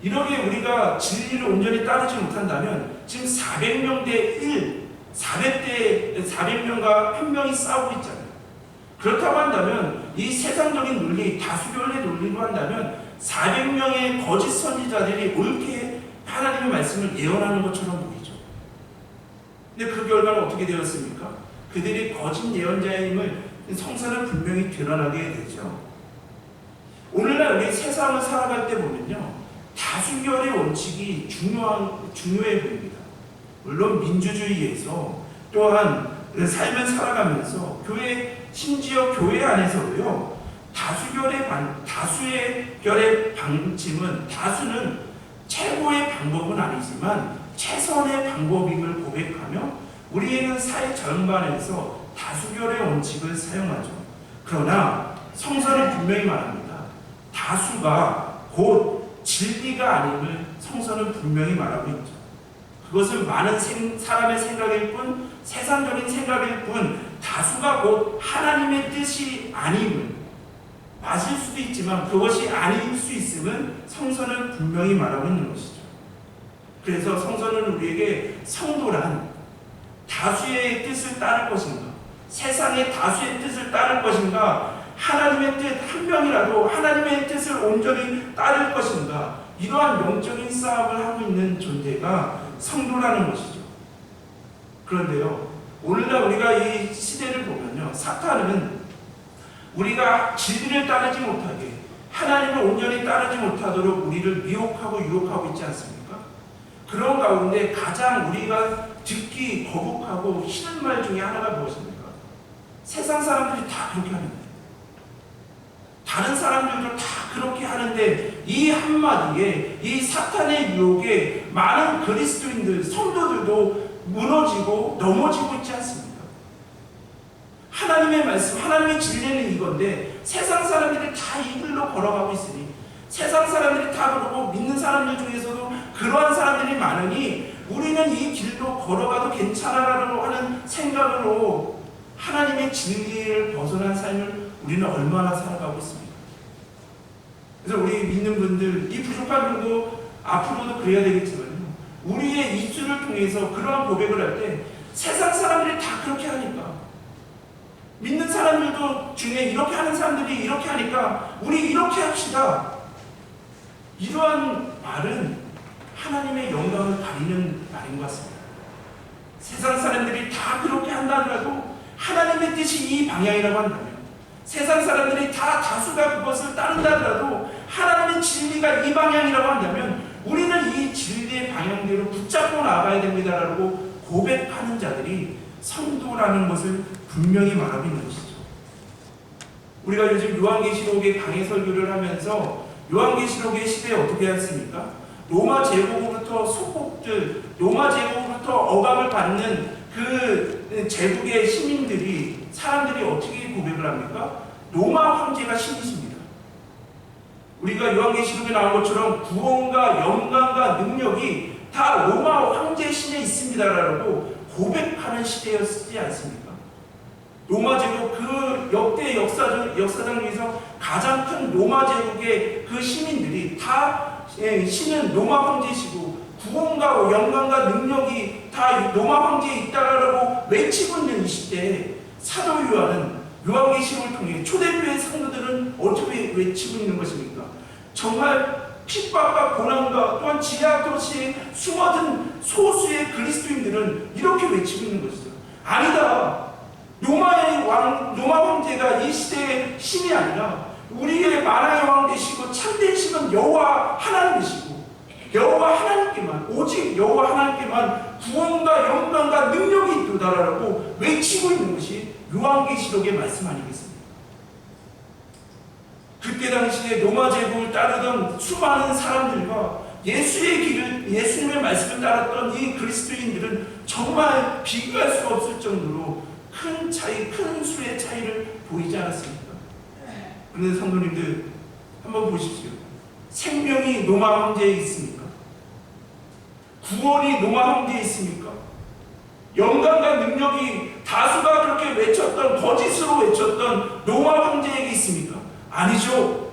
이렇게 우리가 진리를 온전히 따르지 못한다면 지금 400명 대 1, 400명과 한 명이 싸우고 있잖아요. 그렇다고 한다면 이 세상적인 논리, 다수결의 논리로 한다면 400명의 거짓 선지자들이 옳게 하나님의 말씀을 예언하는 것처럼 보이죠. 근데 그 결과는 어떻게 되었습니까? 그들이 거짓 예언자임을 성서는 분명히 드러나게 되죠. 오늘날 우리 세상을 살아갈 때 보면요, 다수결의 원칙이 중요해 보입니다. 물론 민주주의에서 또한 삶을 살아가면서 심지어 교회 안에서도요, 다수의 결의 방침은 다수는 최고의 방법은 아니지만 최선의 방법임을 고백하며 우리는 사회 전반에서 다수결의 원칙을 사용하죠. 그러나 성서는 분명히 말합니다. 다수가 곧 진리가 아님을 성서는 분명히 말하고 있죠. 그것은 많은 사람의 생각일 뿐, 세상적인 생각일 뿐, 다수가 곧 하나님의 뜻이 아님을, 맞을 수도 있지만 그것이 아닐 수 있음은 성서는 분명히 말하고 있는 것이죠. 그래서 성서는 우리에게 성도란 다수의 뜻을 따를 것인가, 세상의 다수의 뜻을 따를 것인가, 하나님의 뜻 한 명이라도 하나님의 뜻을 온전히 따를 것인가, 이러한 영적인 싸움을 하고 있는 존재가 성도라는 것이죠. 그런데요, 오늘날 우리가 이 시대를 보면요, 사탄은 우리가 진리를 따르지 못하게, 하나님을 온전히 따르지 못하도록 우리를 미혹하고 유혹하고 있지 않습니까? 그런 가운데 가장 우리가 듣기 거북하고 싫은 말 중에 하나가 무엇입니까? 세상 사람들이 다 그렇게 하는데, 다른 사람들도 다 그렇게 하는데, 이 한마디에, 이 사탄의 유혹에 많은 그리스도인들, 성도들도 무너지고 넘어지고 있지 않습니까? 하나님의 말씀, 하나님의 진리는 이건데 세상 사람들이 다 이 길로 걸어가고 있으니, 세상 사람들이 다 그러고 믿는 사람들 중에서도 그러한 사람들이 많으니 우리는 이 길로 걸어가도 괜찮아라고 하는 생각으로 하나님의 진리를 벗어난 삶을 우리는 얼마나 살아가고 있습니까? 그래서 우리 믿는 분들, 이 부족한 분도 앞으로도 그래야 되겠지만요, 우리의 입술을 통해서 그러한 고백을 할 때 세상 사람들이 다 그렇게 하니까, 믿는 사람들도 중에 이렇게 하는 사람들이 이렇게 하니까 우리 이렇게 합시다, 이러한 말은 하나님의 영광을 가리는 말인 것 같습니다. 세상 사람들이 다 그렇게 한다더라도 하나님의 뜻이 이 방향이라고 한다면, 세상 사람들이 다 다수가 그것을 따른다더라도 하나님의 진리가 이 방향이라고 한다면 우리는 이 진리의 방향대로 붙잡고 나가야 됩니다라고 고백하는 자들이 성도라는 것을 분명히 말하고 있는 것이죠. 우리가 요즘 요한계시록의 강해 설교를 하면서 요한계시록의 시대에 어떻게 했습니까? 로마 제국으로부터 소폭들, 로마 제국으로부터 억압을 받는 그 제국의 시민들이, 사람들이 어떻게 고백을 합니까? 로마 황제가 신이십니다. 우리가 요한계시록에 나온 것처럼 구원과 영광과 능력이 다 로마 황제 신에 있습니다라고 고백하는 시대였지 않습니까? 로마 제국 그 역대 역사장 중에서 가장 큰 로마 제국의 그 시민들이 다 신은 로마 황제시고 구원과 영광과 능력이 다 로마 황제에 있다라고 외치고 있는 이 시대에 사도 요한은 요한계시록을 통해 초대교회 성도들은 어떻게 외치고 있는 것입니까? 정말 핍박과 고난과 또한 지하 도시에 숨어든 소수의 그리스도인들은 이렇게 외치고 있는 것이죠. 아니다. 로마 황제가 이 시대의 신이 아니라 우리의 만왕의 왕 되시고 참된 신은 여호와 하나님이시고, 여호와 하나님께만, 오직 여호와 하나님께만 구원과 영광과 능력이 있도다라고 외치고 있는 것이 요한계시록의 말씀 아니겠습니까? 그때 당시에 로마 제국을 따르던 수많은 사람들과 예수의 길을, 예수님의 말씀을 따랐던 이 그리스도인들은 정말 비교할 수가 없을 정도로 큰 차이, 큰 수의 차이를 보이지 않았습니까? 그런데 성도님들 한번 보십시오. 생명이 로마 황제에 있습니까? 구원이 로마 황제에 있습니까? 영광과 능력이 다수가 그렇게 외쳤던, 거짓으로 외쳤던 로마 황제에게 있습니까? 아니죠.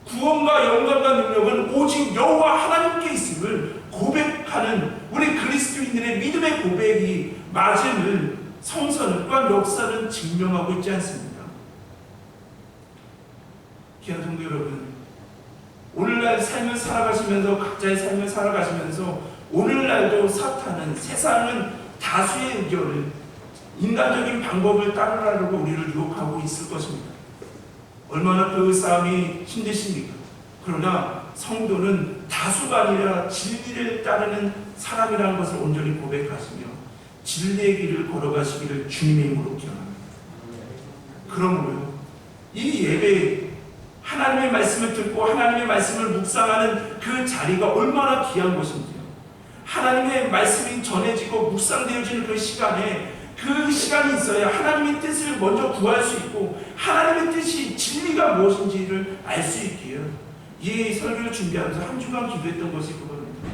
구원과 영광과 능력은 오직 여호와 하나님께 있음을 고백하는 우리 그리스도인들의 믿음의 고백이 맞음을 성서는, 또한 역사는 증명하고 있지 않습니까? 귀한 성도 여러분, 오늘날 삶을 살아가시면서, 각자의 삶을 살아가시면서 오늘날도 사탄은, 세상은 다수의 의견을, 인간적인 방법을 따르라고 우리를 유혹하고 있을 것입니다. 얼마나 그 싸움이 힘드십니까? 그러나 성도는 다수가 아니라 진리를 따르는 사람이라는 것을 온전히 고백하시며 진리의 길을 걸어가시기를 주님의 이름으로 기원합니다. 그러므로요, 이 예배, 하나님의 말씀을 듣고 하나님의 말씀을 묵상하는 그 자리가 얼마나 귀한 것인지요. 하나님의 말씀이 전해지고 묵상되어지는 그 시간에, 그 시간이 있어야 하나님의 뜻을 먼저 구할 수 있고 하나님의 뜻이, 진리가 무엇인지를 알 수 있기에 이 설교를 준비하면서 한 주간 기도했던 것이 그겁니다.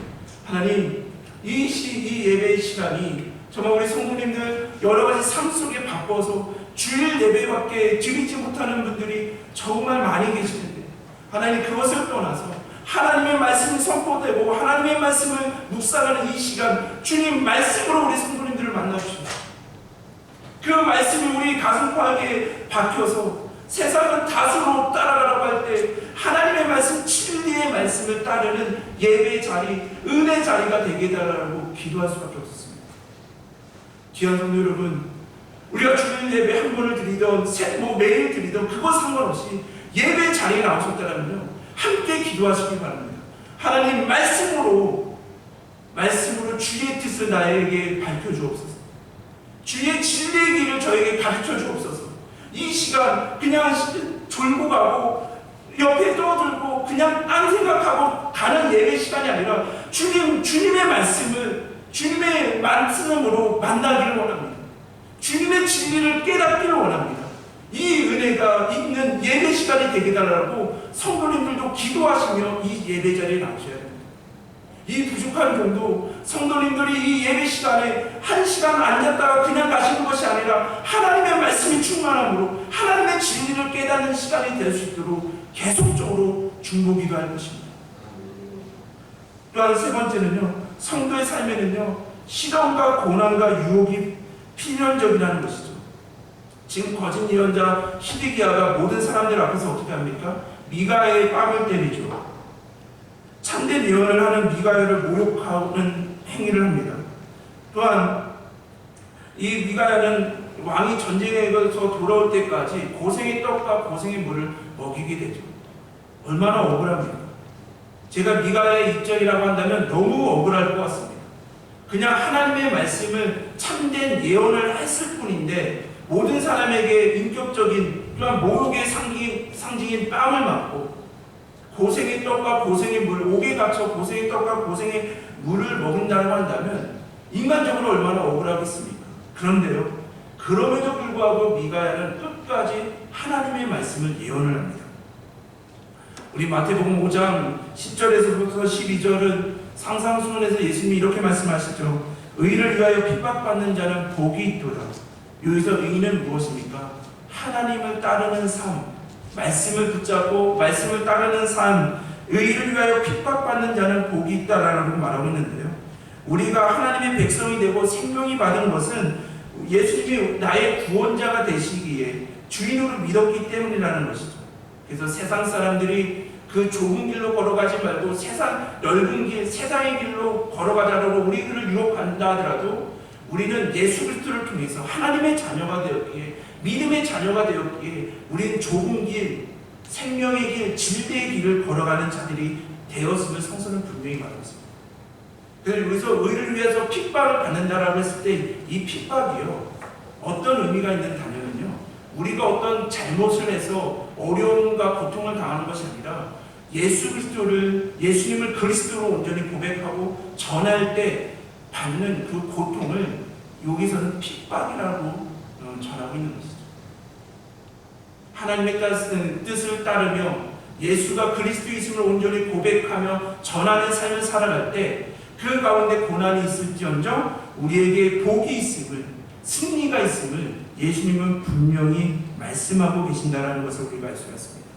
하나님, 이 예배의 시간이 정말 우리 성도님들 여러 가지 삶 속에 바빠서 주일 예배밖에 드리지 못하는 분들이 정말 많이 계시는데, 하나님 그것을 떠나서 하나님의 말씀이 선포되고 하나님의 말씀을 묵상하는 이 시간, 주님 말씀으로 우리 성도님들을 만나주십시오. 그 말씀이 우리 가슴팍에 박혀서 세상은 다수로 따라가라고 할 때 하나님의 말씀, 진리의 말씀을 따르는 예배 자리, 은혜 자리가 되게 해달라고 기도할 수밖에 없었습니다. 귀한 성도 여러분, 우리가 주일 예배 한 번을 드리던 매일 드리던 그거 상관없이 예배 자리에 나오셨다면요, 함께 기도하시기 바랍니다. 하나님 말씀으로 주의 뜻을 나에게 밝혀주옵소서. 주의 진리의 길을 저에게 가르쳐 주옵소서. 이 시간 그냥 졸고 가고 옆에 떠들고 그냥 딴 생각하고 가는 예배 시간이 아니라 주님의 말씀으로 만나기를 원합니다. 주님의 진리를 깨닫기를 원합니다. 이 은혜가 있는 예배 시간이 되게 달라고 성도님들도 기도하시며 이 예배 자리에 나오셔야 됩니다. 이 부족한 정도 성도님들이 이 예배 시간에 한 시간 앉았다가 그냥 가시는 것이 아니라 하나님의 말씀이 충만함으로 하나님의 진리를 깨닫는 시간이 될 수 있도록 계속적으로 중보기도할 것입니다. 또한 세 번째는요, 성도의 삶에는요, 시련과 고난과 유혹이 필연적이라는 것이죠. 지금 거짓 예언자 히드기야가 모든 사람들 앞에서 어떻게 합니까? 미가의 뺨을 때리죠. 참된 예언을 하는 미가야를 모욕하는 행위를 합니다. 또한 이 미가야는 왕이 전쟁에서 돌아올 때까지 고생의 떡과 고생의 물을 먹이게 되죠. 얼마나 억울합니까? 제가 미가야의 입장이라고 한다면 너무 억울할 것 같습니다. 그냥 하나님의 말씀을 참된 예언을 했을 뿐인데 모든 사람에게 인격적인 또한 모욕의 상징인 뺨을 맞고 고생의 떡과 고생의 물, 옥에 갇혀 고생의 떡과 고생의 물을 먹인다고 한다면 인간적으로 얼마나 억울하겠습니까? 그런데요, 그럼에도 불구하고 미가야는 끝까지 하나님의 말씀을 예언을 합니다. 우리 마태복음 5장 10절에서부터 12절은 상상수훈에서 예수님이 이렇게 말씀하시죠. 의를 위하여 핍박받는 자는 복이 있도다. 여기서 의는 무엇입니까? 하나님을 따르는 삶, 말씀을 붙잡고 말씀을 따르는 삶, 의를 위하여 핍박받는 자는 복이 있다라고 말하고 있는데요, 우리가 하나님의 백성이 되고 생명이 받은 것은 예수님이 나의 구원자가 되시기에 주인으로 믿었기 때문이라는 것이죠. 그래서 세상 사람들이 그 좁은 길로 걸어가지 말고 넓은 길, 세상의 길로 걸어가자라고 우리를 유혹한다 하더라도 우리는 예수 그리스도를 통해서 하나님의 자녀가 되었기에, 믿음의 자녀가 되었기에 우리는 좁은 길, 생명의 길, 진리의 길을 걸어가는 자들이 되었음을 성서는 분명히 말하고 있습니다. 그래서 여기서 의를 위해서 핍박을 받는다라고 했을 때 이 핍박이요, 어떤 의미가 있는 단어는요, 우리가 어떤 잘못을 해서 어려움과 고통을 당하는 것이 아니라 예수님을 그리스도로 온전히 고백하고 전할 때 받는 그 고통을 여기서는 핍박이라고 전하고 있는 것이죠. 하나님의 뜻을 따르며 예수가 그리스도이심을 온전히 고백하며 전하는 삶을 살아갈 때 그 가운데 고난이 있을지언정 우리에게 복이 있음을, 승리가 있음을 예수님은 분명히 말씀하고 계신다는 것을 우리가 알 수가 있습니다.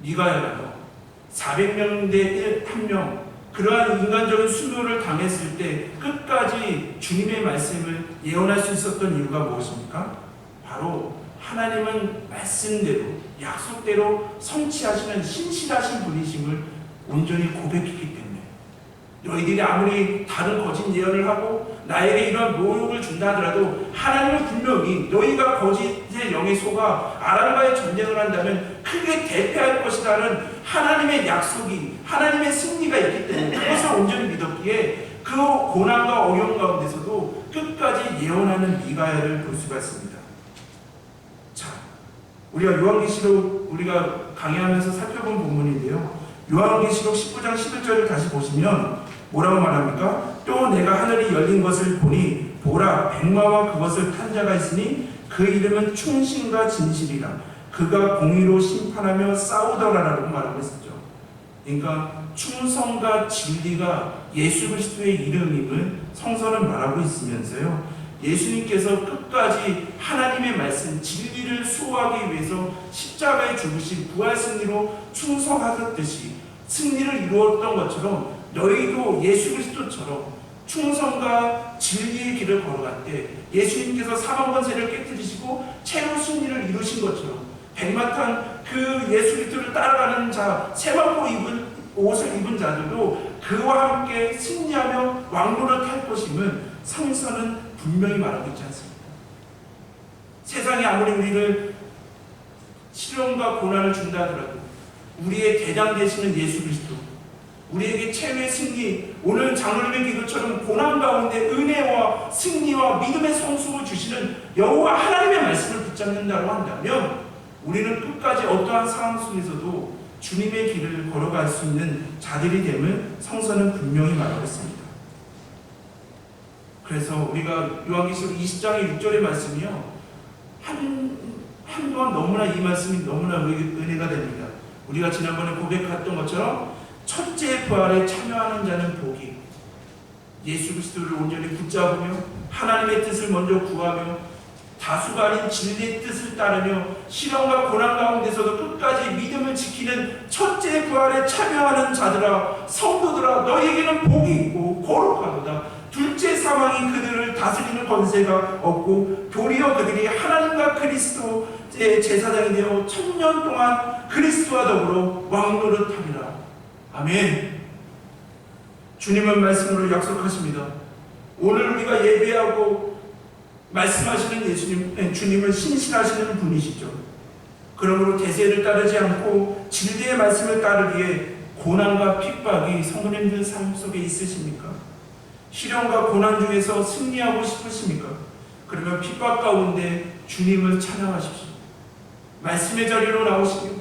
미가야가 400명 대 1명 그러한 인간적인 수모를 당했을 때 끝까지 주님의 말씀을 예언할 수 있었던 이유가 무엇입니까? 바로 하나님은 말씀대로, 약속대로 성취하시는 신실하신 분이심을 온전히 고백했기 때문에, 너희들이 아무리 다른 거짓 예언을 하고 나에게 이런 모욕을 준다 하더라도 하나님은 분명히 너희가 거짓의 영에 속아 아람과의 전쟁을 한다면 크게 대패할 것이라는 하나님의 약속이, 하나님의 승리가 있기 때문에 그것을 온전히 믿었기에 그 고난과 어려움 가운데서도 끝까지 예언하는 미가야를 볼 수가 있습니다. 자, 우리가 요한계시록 우리가 강의하면서 살펴본 부분인데요, 요한계시록 19장 11절을 다시 보시면 뭐라고 말합니까? 또 내가 하늘이 열린 것을 보니 보라, 백마와 그것을 탄 자가 있으니 그 이름은 충신과 진실이라. 그가 공의로 심판하며 싸우더라라고 말하고 있었죠. 그러니까 충성과 진리가 예수 그리스도의 이름임을 성서는 말하고 있으면서요, 예수님께서 끝까지 하나님의 말씀, 진리를 수호하기 위해서 십자가에 죽으신 부활 승리로 충성하셨듯이 승리를 이루었던 것처럼 너희도 예수 그리스도처럼 충성과 진리를 진리의 길을 걸어갈 때 예수님께서 사망 권세를 깨뜨리시고 최후 승리를 이루신 것처럼 백마탄 그 예수 그리스도를 따라가는 자, 세마포 입은 옷을 입은 자들도 그와 함께 승리하며 왕노를 탈 것임은 성서는 분명히 말하고 있지 않습니까? 세상이 아무리 우리를 시련과 고난을 준다 하더라도 우리의 대장 되시는 예수 그리스도, 우리에게 최후의 승리, 오늘 장로님의 기도처럼 고난 가운데 은혜와 승리와 믿음의 성숙을 주시는 여호와 하나님의 말씀을 붙잡는다고 한다면 우리는 끝까지 어떠한 상황 속에서도 주님의 길을 걸어갈 수 있는 자들이 됨을 성서는 분명히 말하고 있습니다. 그래서 우리가 요한계시록 20장의 6절의 말씀이요, 한동안 너무나 이 말씀이 너무나 은혜가 됩니다. 우리가 지난번에 고백했던 것처럼 첫째 부활에 참여하는 자는 복이, 예수 그리스도를 온전히 붙잡으며 하나님의 뜻을 먼저 구하며 다수가 아닌 진리의 뜻을 따르며 시련과 고난 가운데서도 끝까지 믿음을 지키는 첫째 부활에 참여하는 자들아, 성도들아, 너희에게는 복이 있고 거룩하도다. 둘째 사망이 그들을 다스리는 권세가 없고 도리어 그들이 하나님과 그리스도의 제사장이 되어 1000년 동안 그리스도와 더불어 왕노릇하리라. 아멘. 주님은 말씀으로 약속하십니다. 오늘 우리가 예배하고 말씀하시는 주님은 신실하시는 분이시죠. 그러므로 대세를 따르지 않고 진리의 말씀을 따르기에 고난과 핍박이 성도님들 삶 속에 있으십니까? 시련과 고난 중에서 승리하고 싶으십니까? 그러면 핍박 가운데 주님을 찬양하십시오. 말씀의 자리로 나오시며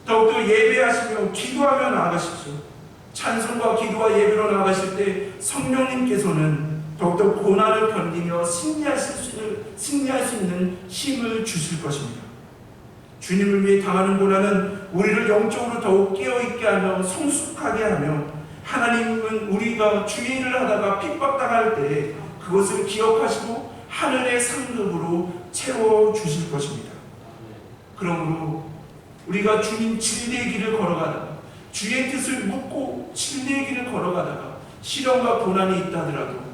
더욱더 예배하시며 기도하며 나아가십시오. 찬송과 기도와 예배로 나아가실 때 성령님께서는 더욱더 고난을 견디며 승리할 수 있는 힘을 주실 것입니다. 주님을 위해 당하는 고난은 우리를 영적으로 더욱 깨어있게 하며 성숙하게 하며 하나님은 우리가 주의 일을 하다가 핍박당할 때 그것을 기억하시고 하늘의 상급으로 채워주실 것입니다. 그러므로 우리가 주님 진리의 길을 걸어가다가 주의 뜻을 묻고 진리의 길을 걸어가다가 시련과 고난이 있다 하더라도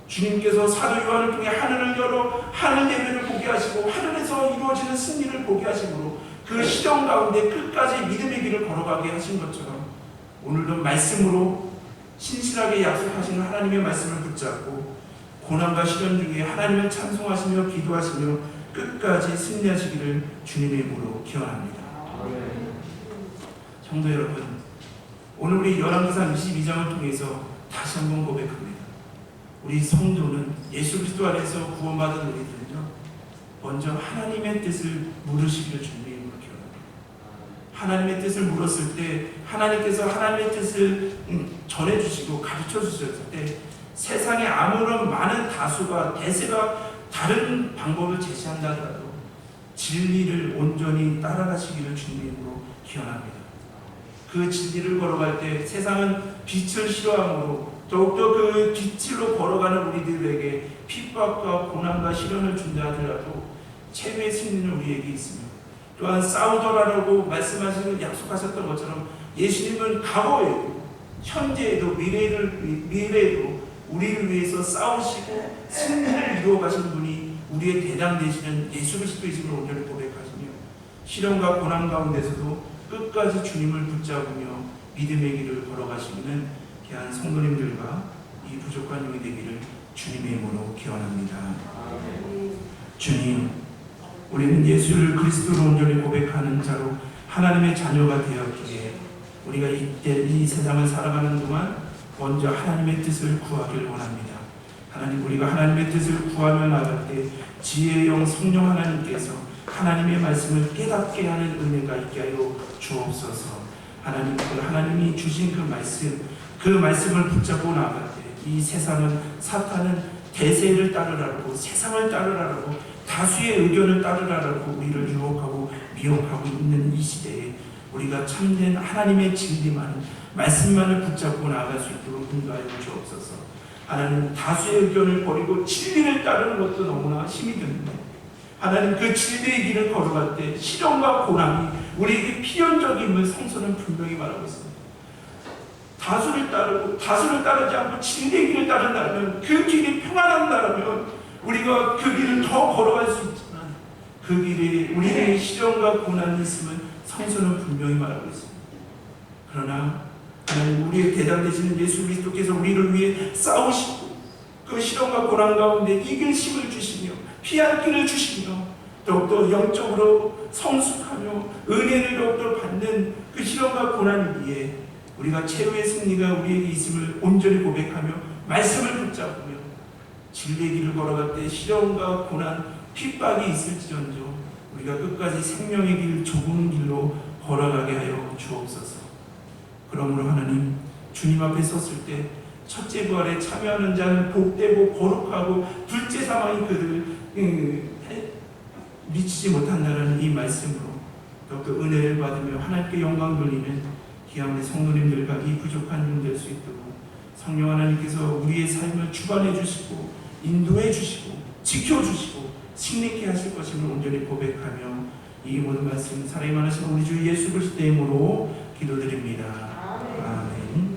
주님께서 사도 요한을 통해 하늘을 열어 하늘 예배를 보게 하시고 하늘에서 이루어지는 승리를 보게 하심으로 그 시련 가운데 끝까지 믿음의 길을 걸어가게 하신 것처럼 오늘도 말씀으로 신실하게 약속하시는 하나님의 말씀을 붙잡고 고난과 시련 중에 하나님을 찬송하시며 기도하시며 끝까지 승리하시기를 주님의 이름으로 기원합니다. 성도 여러분, 오늘 우리 열왕기상 22장을 통해서 다시 한번 고백합니다. 우리 성도는 예수 그리스도 안에서 구원받은 우리들은요, 먼저 하나님의 뜻을 물으시기를 주님의 이름으로 기원합니다. 하나님의 뜻을 물었을 때 하나님께서 하나님의 뜻을 전해주시고 가르쳐주셨을 때 세상에 아무런 많은 다수가 대세가 다른 방법을 제시한다 하더라도 진리를 온전히 따라가시기를 주님의 이름으로 기원합니다. 그 진리를 걸어갈 때 세상은 빛을 싫어하므로 더욱더 그 빛으로 걸어가는 우리들에게 핍박과 고난과 시련을 준다 하더라도 최후의 승리는 우리에게 있습니다. 또한 싸우더라라고 말씀하시는 약속하셨던 것처럼 예수님은 과거에도 현재에도 미래에도 우리를 위해서 싸우시고 승리를 이루어 가신 분이 우리의 대장 되시는 예수 그리스도이심을 온전히 고백하시며 시련과 고난 가운데서도 끝까지 주님을 붙잡으며 믿음의 길을 걸어가시는 귀한 성도님들과 이 부족한 영이 되기를 주님의 이름으로 기원합니다. 주님, 우리는 예수를 그리스도로 온전히 고백하는 자로 하나님의 자녀가 되었기에 우리가 이 세상을 살아가는 동안 먼저 하나님의 뜻을 구하기를 원합니다. 하나님, 우리가 하나님의 뜻을 구하며 나갈 때 지혜의 영 성령 하나님께서 하나님의 말씀을 깨닫게 하는 은혜가 있게 하여 주옵소서. 하나님, 하나님이 주신 그 말씀을 붙잡고 나갈 때 이 세상은, 사탄은 대세를 따르라고, 세상을 따르라고, 다수의 의견을 따르라고 우리를 유혹하고 미혹하고 있는 이 시대에 우리가 참된 하나님의 진리만, 말씀만을 붙잡고 나아갈 수 있도록 인도하여 주옵소서. 하나님, 다수의 의견을 버리고 진리를 따르는 것도 너무나 힘이 듭니다. 하나님, 그 진리의 길을 걸어갈 때 시련과 고난이 우리에게 필연적임을 성서는 분명히 말하고 있습니다. 다수를 따르고 다수를 따르지 않고 진리의 길을 따른다면, 그 길이 평안한다면 우리가 그 길을 더 걸어갈 수 있지만, 그 길에 우리의 시련과 고난이 있으면 성서는 분명히 말하고 있습니다. 그러나 하나님, 우리의 대장 되시는 예수 그리스도께서 우리를 위해 싸우시고 그 시련과 고난 가운데 이길 힘을 주시며 피할 길을 주시며 더욱더 영적으로 성숙하며 은혜를 더욱더 받는 그 시련과 고난 위에 우리가 최후의 승리가 우리에게 있음을 온전히 고백하며 말씀을 붙잡으며 진리의 길을 걸어갈 때 시련과 고난, 핍박이 있을지언정 우리가 끝까지 생명의 길, 좁은 길로 걸어가게 하여 주옵소서. 그러므로 하나님, 주님 앞에 섰을 때 첫째 부활에 참여하는 자는 복되고 거룩하고 둘째 사망이 그를 미치지 못한다는 이 말씀으로 더욱더 은혜를 받으며 하나님께 영광 돌리는 기왕의 성도님들과 이 부족한 종 될 수 있도록 성령 하나님께서 우리의 삶을 주관해 주시고 인도해 주시고 지켜주시고 승리케 하실 것임을 온전히 고백하며 이 모든 말씀 사랑이 많으신 우리 주 예수 그리스도의 이름으로 기도드립니다. 아멘.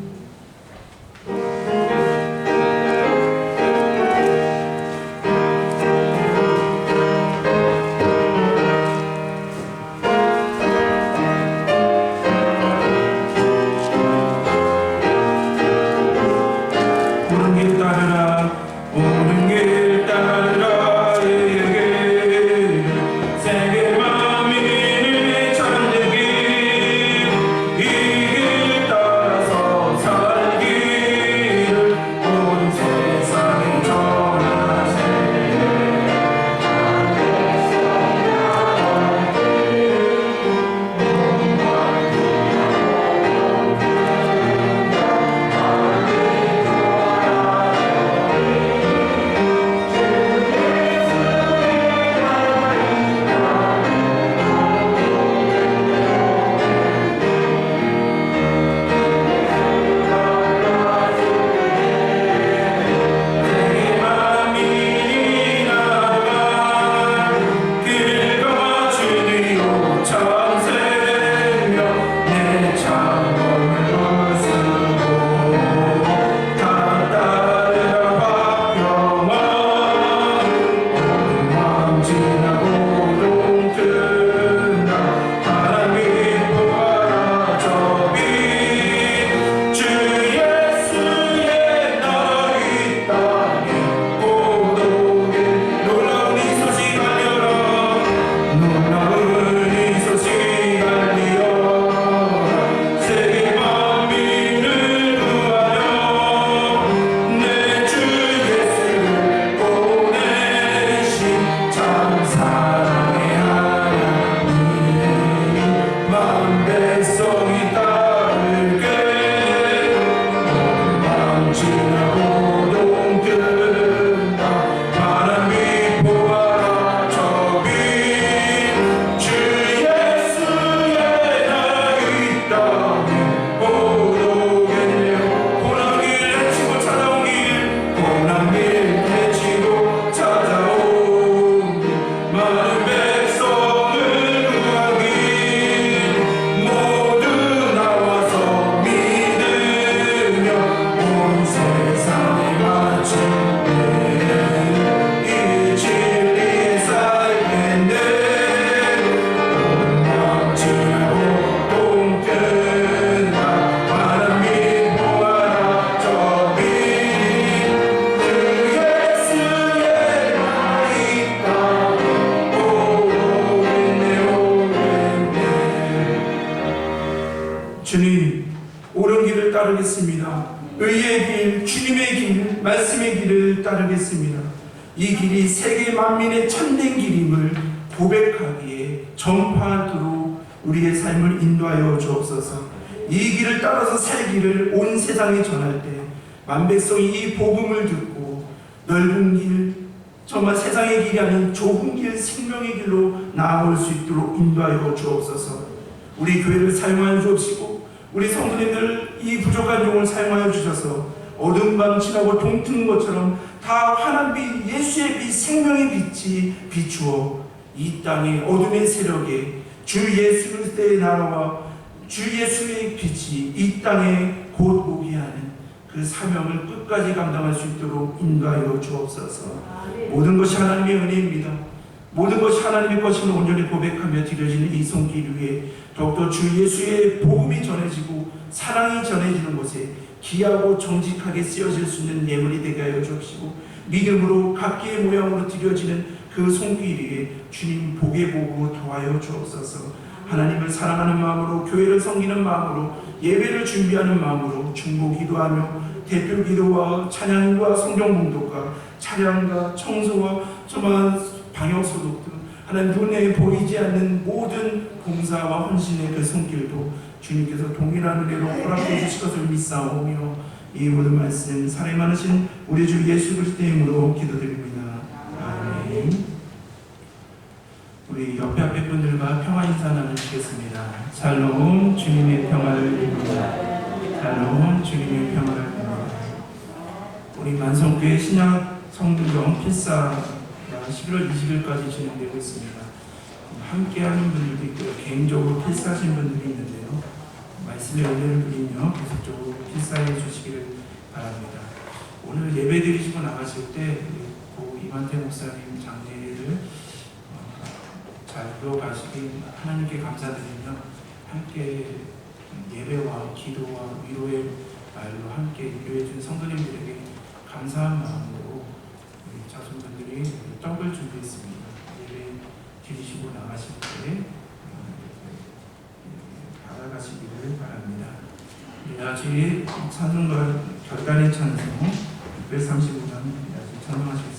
주님, 옳은 길을 따르겠습니다. 의의 길, 주님의 길, 말씀의 길을 따르겠습니다. 이 길이 세계 만민의 참된 길임을 고백하기에 전파하도록 우리의 삶을 인도하여 주옵소서. 이 길을 따라서 살기를 온 세상에 전할 때 만백성이 이 복음을 듣고 넓은 길, 정말 세상의 길이 아닌 좁은 길, 생명의 길로 나아올 수 있도록 인도하여 주옵소서. 우리 교회를 사용하여 주옵시고 우리 성도님들 이 부족한 종을 사용하여 주셔서 어두운 밤 지나고 동트는 것처럼 다 환한 빛, 예수의 빛, 생명의 빛이 비추어 이 땅의 어둠의 세력에 주 예수 그리스도의 나라와 주 예수의 빛이 이 땅에 곧 오게 하는 그 사명을 끝까지 감당할 수 있도록 인도하여 주옵소서. 모든 것이 하나님의 은혜입니다. 모든 것이 하나님의 것임을 온전히 고백하며 드려지는 이 손길 위에 더욱더 주 예수의 복음이 전해지고 사랑이 전해지는 곳에 귀하고 정직하게 쓰여질 수 있는 예물이 되게 하여 주옵시고, 믿음으로 각기의 모양으로 드려지는 그 손길 위에 주님 복의 보고 더하여 주옵소서. 하나님을 사랑하는 마음으로, 교회를 섬기는 마음으로, 예배를 준비하는 마음으로 중보 기도하며 대표 기도와 찬양과 성경 봉독과 차량과 청소와 정말 방역 소독 등 하나님 눈에 보이지 않는 모든 봉사와 헌신의 그 손길도 주님께서 동일한 은혜로 허락해 주실 것을 믿사오며, 이 모든 말씀 사랑이 많으신 우리 주 예수 그리스도의 이름으로 기도드립니다. 아멘. 우리 옆에 앞에 분들과 평화 인사 나누시겠습니다. 샬롬, 주님의 평화를 입니다. 샬롬, 주님의 평화를 입니다. 우리 만성교회 신약 성경 필사가 11월 20일까지 진행되고 있습니다. 함께하는 분들도 있고요, 개인적으로 필사하신 분들이 있는데요, 말씀의 은혜를 누리며 계속적으로 필사해 주시기를 바랍니다. 오늘 예배 드리시고 나가실 때 고 이만태 목사님 장례를 잘 이루어가시길 하나님께 감사드리며, 함께 예배와 기도와 위로의 말로 함께 인도해준 성도님들에게 감사한 마음으로 우리 자손분들이 떡을 준비했습니다. 예배 드리시고 나가실 때 받아가시기를 바랍니다. 아직 찬송가 결단의 찬송 635장 아직 찬송하시겠습니다.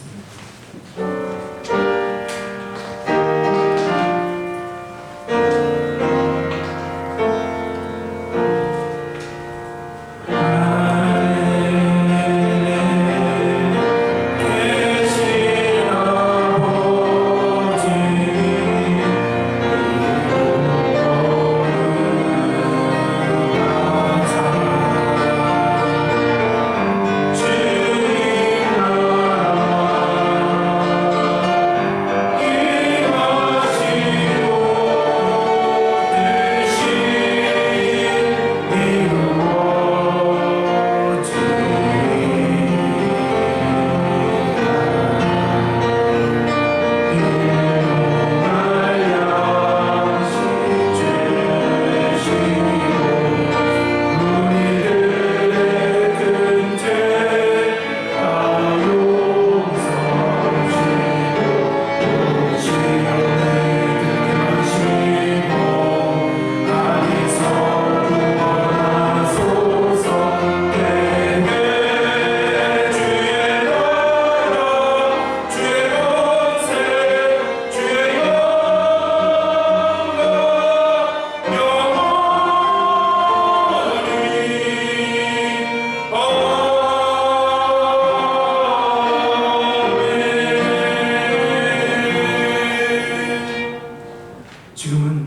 지금은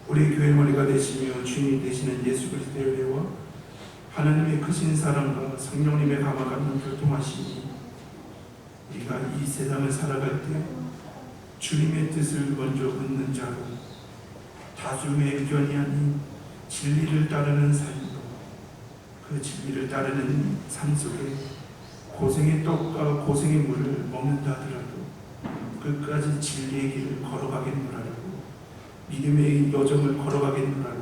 우리 교회 머리가 되시며 주인이 되시는 예수 그리스도의 은혜와 하나님의 크신 사랑과 성령님의 감화감동 교통하시니, 우리가 이 세상을 살아갈 때 주님의 뜻을 먼저 묻는 자로, 다중의 의견이 아닌 진리를 따르는 삶으로, 그 진리를 따르는 삶 속에 고생의 떡과 고생의 물을 먹는다 하더라도 끝까지 진리의 길을 걸어가겠노라고, 믿음의 여정을 걸어가겠노라고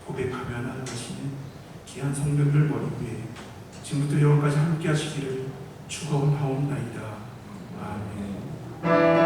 고백하며 나아가시는 귀한 성도들 머리 위에 지금부터 영원까지 함께 하시기를 축원하옵나이다. 아멘.